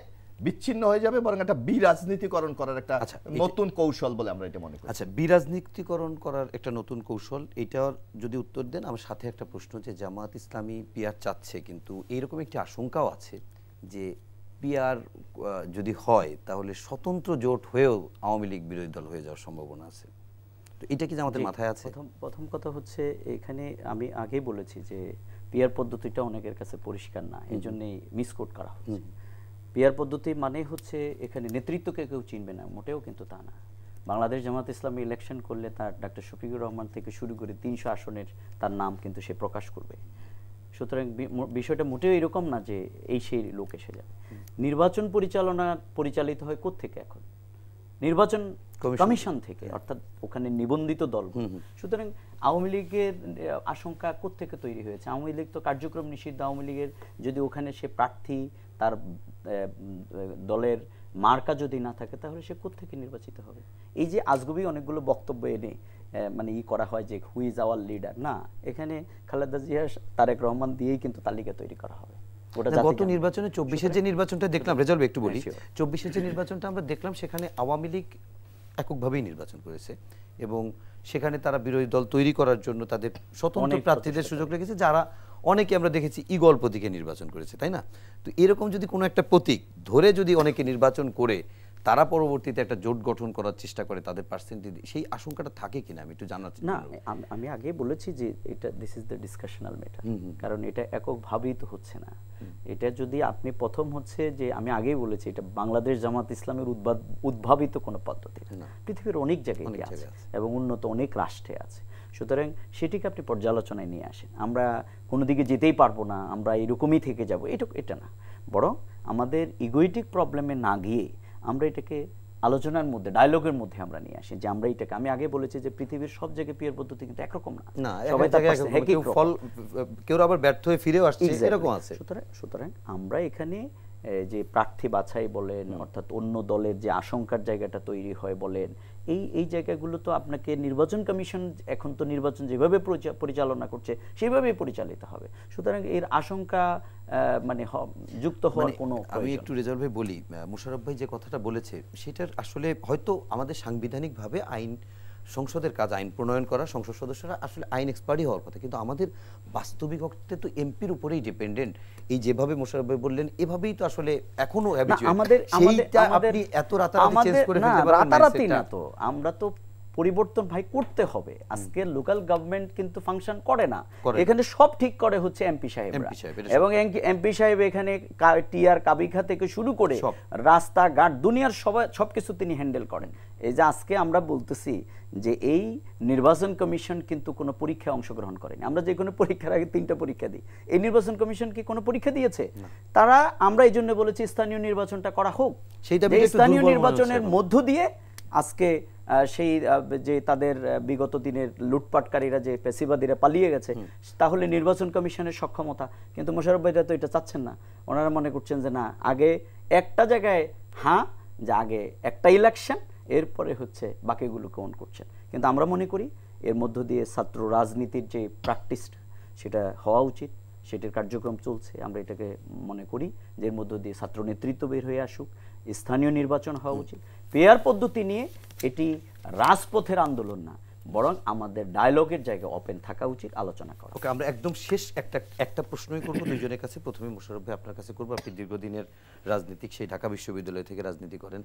বিচ্ছিন্ন হয়ে যাবে, বরং একটা বিরাজনীতিকরণ করার একটা নতুন কৌশল বলে আমরা এটা মনে করি। আচ্ছা, বিরাজনীতিকরণ করার একটা নতুন কৌশল, এটার যদি উত্তর দেন। আমার সাথে একটা প্রশ্ন, যে জামাত ইসলামী পিআর চাচ্ছে, কিন্তু এইরকম একটি আশঙ্কাও আছে যে পিআর যদি হয় তাহলে স্বতন্ত্র জোট হয়েও আওয়ামী লীগ বিরোধী দল হয়ে যাওয়ার সম্ভাবনা আছে। তো এটা কি আমাদের মাথায় আছে? প্রথম কথা হচ্ছে, এখানে আমি আগেই বলেছি যে পিআর পদ্ধতিটা অনেকের কাছে পরিষ্কার না, এই জন্যই মিসকোট করা হচ্ছে। পিআর পদ্ধতি মানে হচ্ছে এখানে নেতৃত্বকে কেউ চিনবে না, মোটেও কিন্তু তা না। বাংলাদেশ জামাত ইসলামী ইলেকশন করলে তার ডক্টর শফিকুর রহমান থেকে শুরু করে 300 আসনের তার নাম কিন্তু সে প্রকাশ করবে। সুতরাং বিষয়টা মোটেও এরকম না যে এই সেই লোক এসে যাবে। নির্বাচন পরিচালিত হয় কোত্থেকে? এখন নির্বাচন কমিশন থেকে, অর্থাৎ ওখানে নিবন্ধিত দল। সুতরাং আওয়ামী লীগের আশঙ্কা কোত্থেকে তৈরি হয়েছে? আওয়ামী লীগ তো কার্যক্রম নিষিদ্ধ। আওয়ামী লীগের যদি ওখানে সে প্রার্থী, তার দলের মার্কা যদি না থাকে, তাহলে সে কোত্থেকে নির্বাচিত হবে? এই যে আজগুবি অনেকগুলো বক্তব্য এনে মানে করা হয় যে হু ইজ আওয়ার লিডার, না, এখানে খালেদা জিয়া, তারেক রহমান দিয়েই কিন্তু তালিকা তৈরি করা হবে। গত নির্বাচনে 24-এর যে নির্বাচনটা দেখলাম, রেজাল্ট একটু বলি, 24-এর যে নির্বাচনটা আমরা দেখলাম, সেখানে আওয়ামী লীগ এককভাবেই নির্বাচন করেছে এবং সেখানে তারা বিরোধী দল তৈরি করার জন্য তাদের স্বতন্ত্র প্রার্থীদের সুযোগ রেখেছে, যারা অনেকে আমরা দেখেছি ঈগল প্রতীকে নির্বাচন করেছে, তাই না? তো এরকম যদি কোনো একটা প্রতীক ধরে যদি অনেকে নির্বাচন করে, তারা পরবর্তীতে একটা জোট গঠন করার চেষ্টা করে, তাদের পার্সেন্টেজ, সেই আশঙ্কাটা থাকে কিনা আমি একটু জানার না, আমি আগে বলেছি যে এটা দিস ইজ দ্য ডিসকাশনাল ম্যাটার, কারণ এটা এককভাবেই তো হচ্ছে না। এটা যদি আপনি প্রথম হচ্ছে যে আমি আগেই বলেছি এটা বাংলাদেশ জামাত ইসলামের উদ্ভাবিত কোনো পদ্ধতি না, পৃথিবীর অনেক জায়গায় আছে এবং উন্নত অনেক রাষ্ট্রে আছে। সুতরাং সেটিকে আপনি পর্যালোচনায় নিয়ে আসেন। আমরা কোনো দিকে যেতেই পারবো না, আমরা এরকমই থেকে যাব, এটা না, বরং আমাদের ইগোইটিক প্রবলেমে না গিয়ে আমরা এটাকে আলোচনার মধ্যে, ডায়লগের মধ্যে আমরা নিয়ে আসি যে আমরা এটাকে, আমি আগে বলেছি যে পৃথিবীর সব জায়গায় পিয়ার পদ্ধতি কিন্তু একরকম না, সবাই কেউ আবার ব্যর্থ হয়ে ফিরেও আসছে, এরকম আছে। সুতরাং আমরা এখানে যে প্রার্থী বাছাই বলেন, অর্থাৎ অন্য দলের যে আশঙ্কার জায়গাটা তৈরি হয় বলেন, এই জায়গাগুলো তো আপনাকে নির্বাচন কমিশন এখন তো নির্বাচন যেভাবে পরিচালনা করছে সেভাবেই পরিচালিত হবে। সুতরাং এর আশঙ্কা মানে যুক্ত হওয়ার কোনো, আমি একটু রেজাল্ট ভাই বলি, মোশাররফ ভাই যে কথাটা বলেছে সেটার আসলে হয়তো আমাদের সাংবিধানিকভাবে আইন, সংসদের কাজ আইন প্রণয়ন করা, সংসদ সদস্যরা আসলে আইন এক্সপার্টই হওয়ার কথা, কিন্তু আমাদের বাস্তবিক অর্থে তো এমপির উপরেই ডিপেন্ডেন্ট। এই যেভাবে মোশাররফ ভাই বললেন এভাবেই তো আসলে এখনো আমাদের এত রাতারাতি চেঞ্জ করে ফেলতে পারেন রাতারাতি না, তো আমরা তো পরিবর্তন ভাই করতে হবে। আজকে লোকাল গভর্নমেন্ট কিন্তু ফাংশন করে না, এখানে সব ঠিক করে হচ্ছে এমপি সাহেবরা, এবং এমপি সাহেব এখানে টিআর কাবিখা থেকে শুরু করে রাস্তাঘাট দুনিয়ার সবকিছু তিনি হ্যান্ডেল করেন। এই যে আজকে আমরা বলতেছি যে এই নির্বাচন কমিশন কিন্তু কোনো পরীক্ষায় অংশগ্রহণ করেনি। আমরা যে কোনো পরীক্ষার আগে 3টা পরীক্ষা দিই, এই নির্বাচন কমিশন কি কোনো পরীক্ষা দিয়েছে? তারা, আমরা এই জন্য বলেছি স্থানীয় নির্বাচনটা করা হোক, স্থানীয় নির্বাচনের মধ্য দিয়ে আজকে সেই যে তাদের বিগত দিনের লুটপাটকারীরা, যে পেশিবাদীরা পালিয়ে গেছে, তাহলে নির্বাচন কমিশনের সক্ষমতা। কিন্তু মোশাররফ ভাইরা তো এটা চাচ্ছেন না, ওনারা মনে করছেন যে না, আগে একটা জায়গায় যে আগে একটা ইলেকশন, এরপরে হচ্ছে বাকিগুলোকে অন করছেন। কিন্তু আমরা মনে করি এর মধ্য দিয়ে ছাত্র রাজনীতির যে প্র্যাকটিসটা সেটা হওয়া উচিত, সেটির কার্যক্রম চলছে। আমরা এটাকে মনে করি যে এর মধ্য দিয়ে ছাত্র নেতৃত্ব বের হয়ে আসুক, স্থানীয় নির্বাচন হওয়া উচিত। পেয়ার পদ্ধতি নিয়ে এটি রাজপথের আন্দোলন না, বরং আমাদের ডায়লগের জায়গা ওপেন থাকা উচিত, আলোচনা করা। ওকে, আমরা একদম শেষ একটা প্রশ্নই করব দুইজনের কাছে। প্রথমে মোশাররফ ভাই আপনার কাছে করব, আপনি দীর্ঘদিনের রাজনীতিক, সেই ঢাকা বিশ্ববিদ্যালয় থেকে রাজনীতি করেন।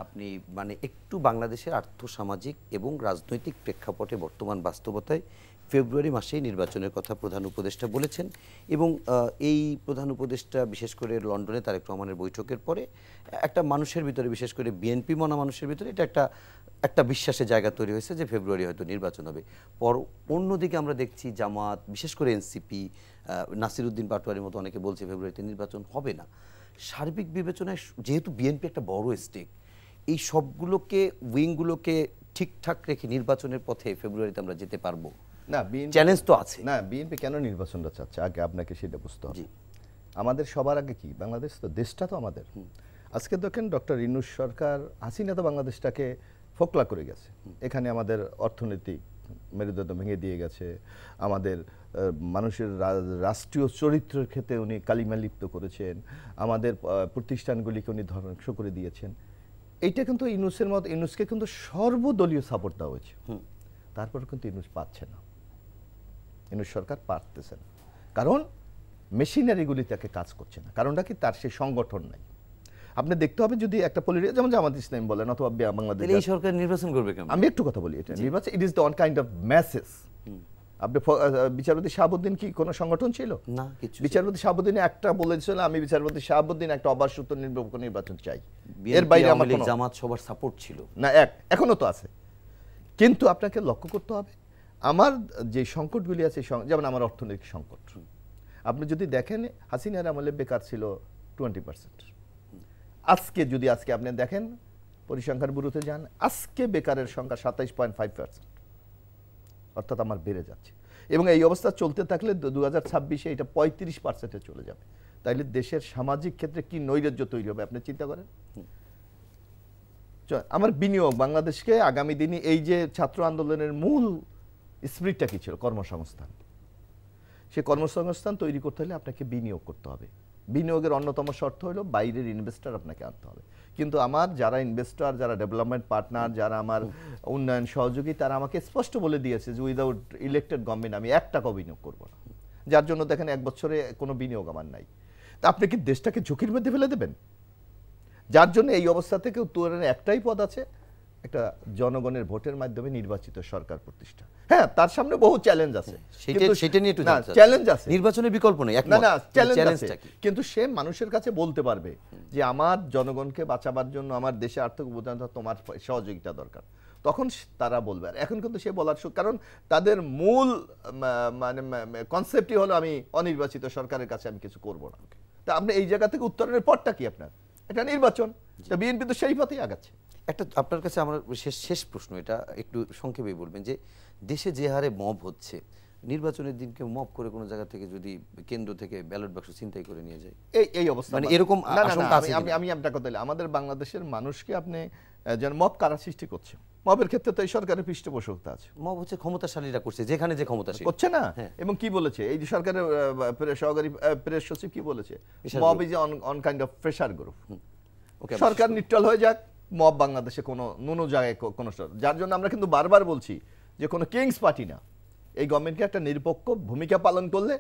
আপনি মানে একটু বাংলাদেশের আর্থসামাজিক এবং রাজনৈতিক প্রেক্ষাপটে বর্তমান বাস্তবতায় ফেব্রুয়ারি মাসেই নির্বাচনের কথা প্রধান উপদেষ্টা বলেছেন, এবং এই প্রধান উপদেষ্টা বিশেষ করে লন্ডনে তারেক রহমানের বৈঠকের পরে একটা মানুষের ভিতরে, বিশেষ করে বিএনপি মনা মানুষের ভিতরে এটা একটা বিশ্বাসের জায়গা তৈরি হয়েছে যে ফেব্রুয়ারি হয়তো নির্বাচন হবে। অন্যদিকে আমরা দেখছি জামাত, বিশেষ করে এনসিপি, নাসিরউদ্দিন পাটোয়ারির মতো অনেকে বলছে ফেব্রুয়ারিতে নির্বাচন হবে না। সার্বিক বিবেচনায় যেহেতু বিএনপি একটা বড় স্টেক, এই সবগুলোকে, উইংগুলোকে ঠিকঠাক রেখে নির্বাচনের পথে ফেব্রুয়ারিতে আমরা যেতে পারবো? না, চ্যালেঞ্জ তো আছে। না, বিএনপি কেন নির্বাচনটা চাচ্ছে আগে আপনাকে সেটা বুঝতে হবে। আমাদের সবার আগে কি, বাংলাদেশ তো, দেশটা তো আমাদের। আজকে দেখেন ডক্টর ইউনূস সরকার, হাসিনা তো বাংলাদেশটাকে ফোকলা করে গেছে। এখানে আমাদের অর্থনৈতিক মেরুদণ্ড ভেঙে দিয়ে গেছে, আমাদের মানুষের রাষ্ট্রীয় চরিত্রের ক্ষেত্রে উনি কালিমা লিপ্ত করেছেন, আমাদের প্রতিষ্ঠানগুলিকে উনি ধ্বংস করে দিয়েছেন। এইটা কিন্তু ইউনূসের মতো, ইউনূসকে কিন্তু সর্বদলীয় সাপোর্ট দেওয়া হয়েছে, তারপর কিন্তু ইউনূস পাচ্ছে না, ইউনূস সরকার পারতেছে না, কারণ মেশিনারিগুলি তাকে কাজ করছে না। কারণটা কি, তার সেই সংগঠন নাই। আপনি দেখতে হবে যদি একটা পলিটিক্যাল, যেমন জামাত ইসলাম বলেন অথবা বাংলাদেশ, এই সরকার নির্বাচন করবে কেমন? আমি একটু কথা বলি, এটা নির্বাচন, ইট is the one kind of message. আপনি বিচারপতি শাহাবুদ্দিন কি কোনো সংগঠন ছিল? না, কিছু। বিচারপতি শাহাবুদ্দিন একটা বলেছিল, আমি বিচারপতি শাহাবুদ্দিন একটা অবাসুত নির্বাচন চাই, এর বাইরে আমার কোনো, জামাত সবার সাপোর্ট ছিল না, এখনো তো আছে। কিন্তু আপনাকে লক্ষ্য করতে হবে আমার যে সংকটগুলি আছে, যেমন আমার অর্থনৈতিক সংকট, আপনি যদি দেখেন হাসিনার আমলে বেকার ছিল 20%। আজকে আপনি দেখেন পরিসংখ্যান ব্যুরোতে যান, আজকে বেকারের সংখ্যা 27.5%, অর্থাৎ আমার বেড়ে যাচ্ছে। এবং এই অবস্থা চলতে থাকলে 2026-এ এটা 35%-এ চলে যাবে। তাইলে দেশের সামাজিক ক্ষেত্রে কি নৈরাজ্য তৈরি হবে আপনি চিন্তা করেন। আমার বিনিয়োগ, বাংলাদেশকে আগামী দিনে, এই যে ছাত্র আন্দোলনের মূল স্পিরিটটা কি ছিল, কর্মসংস্থান। সে কর্মসংস্থান তৈরি করতে হলে আপনাকে বিনিয়োগ করতে হবে। বিনিয়োগের অন্যতম শর্ত হলো বাইরের ইনভেস্টর আপনাকে আনতে হবে। কিন্তু আমার যারা ইনভেস্টর, যারা ডেভেলপমেন্ট পার্টনার, যারা আমার উন্নয়ন সহযোগী, তারা আমাকে স্পষ্ট বলে দিয়েছে যে উইদাউট ইলেক্টেড গভর্নমেন্ট আমি 1 টাকাও বিনিয়োগ করব না। যার জন্য দেখেন 1 বছরে কোনো বিনিয়োগ আমার নাই। তা আপনি কি দেশটাকে ঝুঁকির মধ্যে ফেলে দেবেন? যার জন্য এই অবস্থা থেকে উত্তরণের একটাই পথ আছে, একটা জনগণের ভোটের মাধ্যমে নির্বাচিত সরকার প্রতিষ্ঠা। হ্যাঁ, তার সামনে বহু চ্যালেঞ্জ আছে, সেটা নিয়ে একটু চ্যালেঞ্জ আছে, নির্বাচনের বিকল্প নেই, না না চ্যালেঞ্জ আছে, কিন্তু সে মানুষের কাছে বলতে পারবে যে আমার জনগণকে বাঁচাবার জন্য আমার দেশে আর্থিক অবদান তোমার সহযোগিতা দরকার, তখন তারা বলবে। আর এখন কিন্তু সে বলার কারণ তাদের মূল মানে কনসেপ্টই হলো আমি অনির্বাচিত সরকারের কাছে আমি কিছু করব না। তা আপনি এই জায়গা থেকে উত্তরণের পথটা কি আপনার? এটা নির্বাচন। বিএনপি তো সেই পথেই আগাচ্ছে। একটা আপনার কাছে আমার শেষ প্রশ্ন, এটা একটু সংক্ষেপে বলবেন যে দেশে যে হারে মব হচ্ছে, নির্বাচনের দিনকে মব করে কোনো জায়গা থেকে যদি কেন্দ্র থেকে ব্যালট বাক্স ছিনতাই করে নিয়ে যায়, এই অবস্থা মানে এরকম আশঙ্কা আছে? আমি আপনার কথা বলি, আমাদের বাংলাদেশের মানুষকে আপনি যেন মব কারা সৃষ্টি করছে, মবের ক্ষেত্রে তো এই সরকারের পৃষ্ঠপোষকতা আছে। মব হচ্ছে ক্ষমতাশালীরা করছে, যেখানে যে ক্ষমতাশালী করছে না। এবং কি বলেছে এই যে সরকারের সহকারী প্রেস সচিব কি বলেছে, mob is on kind of pressure group. Sarkar neutral হয়ে যাক, মব বাংলাদেশে কোনো জায়গায় কোনো, যার জন্য আমরা কিন্তু বারবার বলছি যে কোনো কিংস পার্টি না, এই গভর্নমেন্টকে একটা নিরপেক্ষ ভূমিকা পালন করলে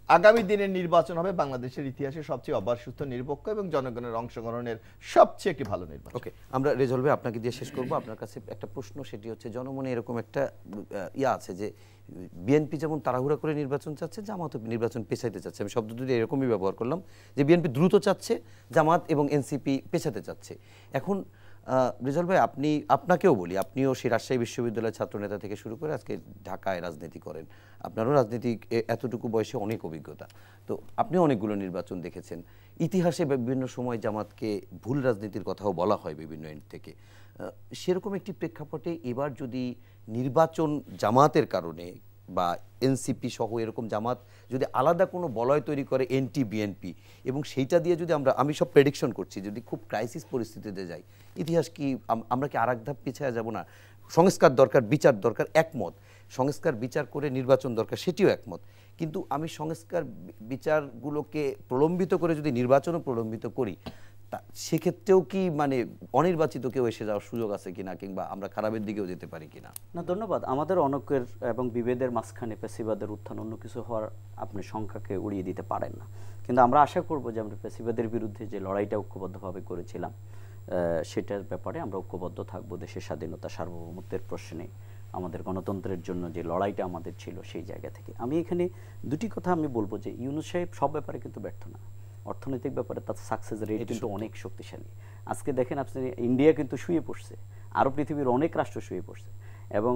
আগামী দিনের নির্বাচন হবে বাংলাদেশের ইতিহাসে সবচেয়ে অবাধ, সুষ্ঠু, নিরপেক্ষ এবং জনগণের অংশগ্রহণের সবচেয়ে একটি ভালো নির্বাচন। ওকে, আমরা রেজল্ট ভাই আপনাকে দিয়ে শেষ করব। আপনার কাছে একটা প্রশ্ন, সেটি হচ্ছে জনমনে এরকম একটা আছে যে বিএনপি যেমন তাড়াহুড়া করে নির্বাচন চাচ্ছে, জামাত নির্বাচন পেছাইতে চাচ্ছে। আমি শব্দ দুটো এরকমই ব্যবহার করলাম যে বিএনপি দ্রুত চাচ্ছে, জামাত এবং এনসিপি পেছাতে চাচ্ছে। এখন রেজাল্ট ভাই আপনাকেও বলি, আপনিও সেই রাজশাহী বিশ্ববিদ্যালয়ের ছাত্রনেতা থেকে শুরু করে আজকে ঢাকায় রাজনীতি করেন, আপনারও রাজনীতি এতটুকু বয়সে অনেক অভিজ্ঞতা, তো আপনিও অনেকগুলো নির্বাচন দেখেছেন। ইতিহাসে বিভিন্ন সময় জামাতকে ভুল রাজনীতির কথাও বলা হয় বিভিন্ন এন্ড থেকে। সেরকম একটি প্রেক্ষাপটে এবার যদি নির্বাচন জামাতের কারণে বা এনসিপি সহ এরকম জামাত যদি আলাদা কোনো বলয় তৈরি করে এনটি বিএনপি, এবং সেইটা দিয়ে যদি আমি সব প্রেডিকশন করছি, যদি খুব ক্রাইসিস পরিস্থিতিতে যাই, ইতিহাস কি আমরা কি আর এক ধাপ পিছিয়ে যাব না? সংস্কার দরকার, বিচার দরকার, একমত। সংস্কার বিচার করে নির্বাচন দরকার, সেটিও একমত। কিন্তু আমি সংস্কার বিচারগুলোকে প্রলম্বিত করে যদি নির্বাচনও প্রলম্বিত করি, সেক্ষেত্রেও কি মানে অনির্বাচিত কেউ এসে যাওয়ার সুযোগ আছে কিনা, কিংবা আমরা খারাপের দিকেও যেতে পারি কিনা? না, ধন্যবাদ। আমাদের অনৈক্যের এবং বিভেদের মাঝখানে ফ্যাসিবাদের উত্থান অন্য কিছু হওয়ার আপনি সংখ্যাকে উড়িয়ে দিতে পারেন না। কিন্তু আমরা আশা করব যে আমরা ফ্যাসিবাদের বিরুদ্ধে যে লড়াইটা ঐক্যবদ্ধভাবে করেছিলাম, সেটার ব্যাপারে আমরা ঐক্যবদ্ধ থাকবো। দেশের স্বাধীনতা, সার্বভৌমত্বের প্রশ্নে, আমাদের গণতন্ত্রের জন্য যে লড়াইটা আমাদের ছিল, সেই জায়গা থেকে আমি এখানে দুটি কথা আমি বলবো যে ইউনূস সাহেব সব ব্যাপারে কিন্তু ব্যর্থ না। অর্থনৈতিক ব্যাপারে তার সাকসেস রেট কিন্তু অনেক শক্তিশালী। আজকে দেখেন আপনি, ইন্ডিয়া কিন্তু শুয়ে পড়ছে, আরও পৃথিবীর অনেক রাষ্ট্র শুয়ে পড়ছে। এবং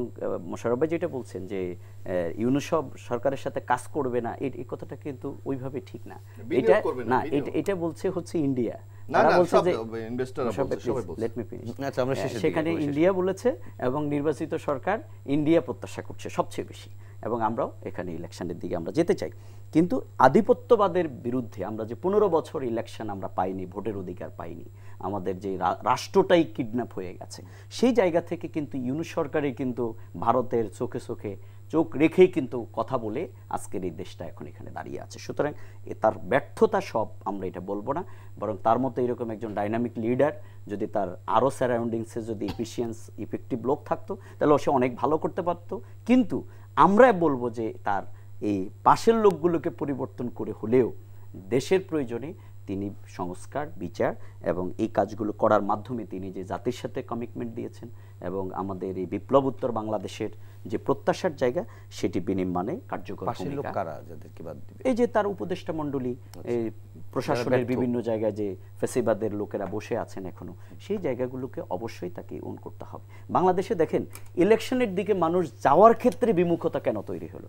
মোশাররফ ভাই যেটা বলছেন যে ইউনূস সরকারের সাথে কাজ করবে না, এই কথাটা কিন্তু ওইভাবে ঠিক না। এটা না, এটা বলছে হচ্ছে ইন্ডিয়া। সেখানে ইন্ডিয়া বলেছে এবং নির্বাচিত সরকার ইন্ডিয়া প্রত্যাশা করছে সবচেয়ে বেশি, এবং আমরাও এখানে ইলেকশনের দিকে আমরা যেতে চাই। কিন্তু আধিপত্যবাদের বিরুদ্ধে আমরা যে 15 বছর ইলেকশন আমরা পাইনি, ভোটের অধিকার পাইনি, আমাদের যে রাষ্ট্রটাই কিডন্যাপ হয়ে গেছে, সেই জায়গা থেকে কিন্তু ইউনূস সরকারই কিন্তু ভারতের চোখে চোখে চোখ রেখেই কিন্তু কথা বলে আজকের এই দেশটা এখন এখানে দাঁড়িয়ে আছে। সুতরাং তার ব্যর্থতা সব আমরা এটা বলবো না, বরং তার মতো এরকম একজন ডাইনামিক লিডার যদি তার আরও সারাউন্ডিংসে যদি ইফেক্টিভ লোক থাকতো, তাহলে সে অনেক ভালো করতে পারতো। কিন্তু আমরা বলবো যে তার এই পাশের লোকগুলোকে পরিবর্তন করে হলেও দেশের প্রয়োজনে তিনি সংস্কার, বিচার এবং এই কাজগুলো করার মাধ্যমে তিনি যে জাতির সাথে কমিটমেন্ট দিয়েছেন এবং আমাদের এই বিপ্লবোত্তর বাংলাদেশের যে প্রত্যাশার জায়গা, সেটি বিনির্মাণে কার্যকর ভূমিকা। এই যে তার উপদেষ্টা মণ্ডলী, এই প্রশাসনের বিভিন্ন জায়গায় যে ফ্যাসিবাদের লোকেরা বসে আছেন এখনো, সেই জায়গাগুলোকে অবশ্যই তাকে ওন করতে হবে। বাংলাদেশে দেখেন ইলেকশনের দিকে মানুষ যাওয়ার ক্ষেত্রে বিমুখতা কেন তৈরি হলো,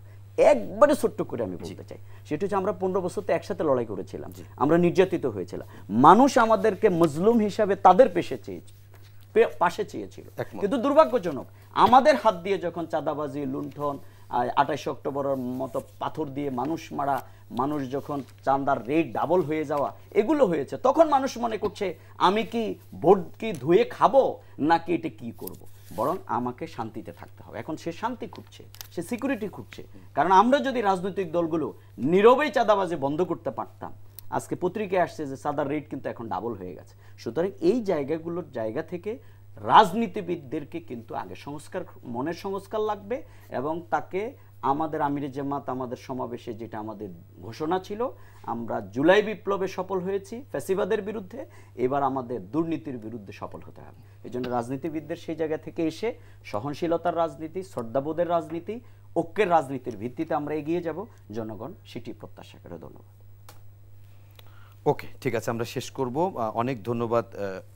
একবারে ছোট্ট করে আমি বলতে চাই। সেটা হচ্ছে আমরা 15 বছর তো একসাথে লড়াই করেছিলাম, আমরা নির্যাতিত হয়েছিলাম, মানুষ আমাদেরকে মজলুম হিসাবে তাদের পাশে চেয়েছিল। কিন্তু দুর্ভাগ্যজনক আমাদের হাত দিয়ে যখন চাঁদাবাজি, লুণ্ঠন, 28 অক্টোবরের মতো পাথর দিয়ে মানুষ মারা, মানুষ যখন চাঁদার রেট ডাবল হয়ে যাওয়া, এগুলো হয়েছে, তখন মানুষ মনে করছে আমি কি ভোট কি ধুয়ে খাবো নাকি এটা কি করব, বরং আমাকে শান্তিতে থাকতে হবে। এখন সে শান্তি খুঁজছে, সে সিকিউরিটি খুঁজছে। কারণ আমরা যদি রাজনৈতিক দলগুলো নীরবেই চাঁদাবাজি বন্ধ করতে পারতাম, আজকে পত্রিকায় আসছে যে চাঁদার রেট কিন্তু এখন ডাবল হয়ে গেছে। সুতরাং এই জায়গাগুলোর জায়গা থেকে রাজনীতিবিদদেরকে কিন্তু আগে মনের সংস্কার লাগবে এবং তাকে আমাদের আমিরে জামাত আমাদের সমাবেশে যেটা আমাদের ঘোষণা ছিল, আমরা জুলাই বিপ্লবে সফল হয়েছি ফ্যাসিবাদের বিরুদ্ধে, এবার আমাদের দুর্নীতির বিরুদ্ধে সফল হতে হবে। এই জন্য রাজনীতিবিদদের সেই জায়গা থেকে এসে সহনশীলতার রাজনীতি, শ্রদ্ধাবোধের রাজনীতি, ঐক্যের রাজনীতির ভিত্তিতে আমরা এগিয়ে যাব, জনগণ সেটি প্রত্যাশা করে। ধন্যবাদ। ওকে, ঠিক আছে, আমরা শেষ করব। অনেক ধন্যবাদ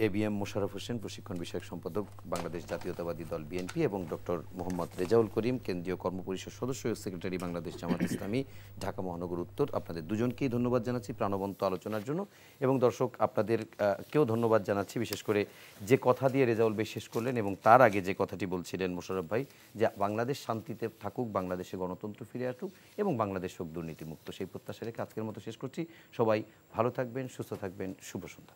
ABM মোশাররফ হোসেন, প্রশিক্ষণ বিষয়ক সম্পাদক, বাংলাদেশ জাতীয়তাবাদী দল বিএনপি, এবং ডক্টর মোহাম্মদ রেজাউল করিম, কেন্দ্রীয় কর্মপরিষদ সদস্য ও সেক্রেটারি, বাংলাদেশ জামাত ইসলামী, ঢাকা মহানগর উত্তর। আপনাদের দুজনকেই ধন্যবাদ জানাচ্ছি প্রাণবন্ত আলোচনার জন্য, এবং দর্শক আপনাদের কেউ ধন্যবাদ জানাচ্ছি, বিশেষ করে যে কথা দিয়ে রেজাউল ভাই শেষ করলেন এবং তার আগে যে কথাটি বলছিলেন মোশাররফ ভাই, যে বাংলাদেশ শান্তিতে থাকুক, বাংলাদেশে গণতন্ত্র ফিরে আসুক এবং বাংলাদেশ হোক দুর্নীতিমুক্ত, সেই প্রত্যাশা রেখে আজকের মতো শেষ করছি। সবাই ভালো থাকবেন, সুস্থ থাকবেন, শুভ সন্ধ্যা।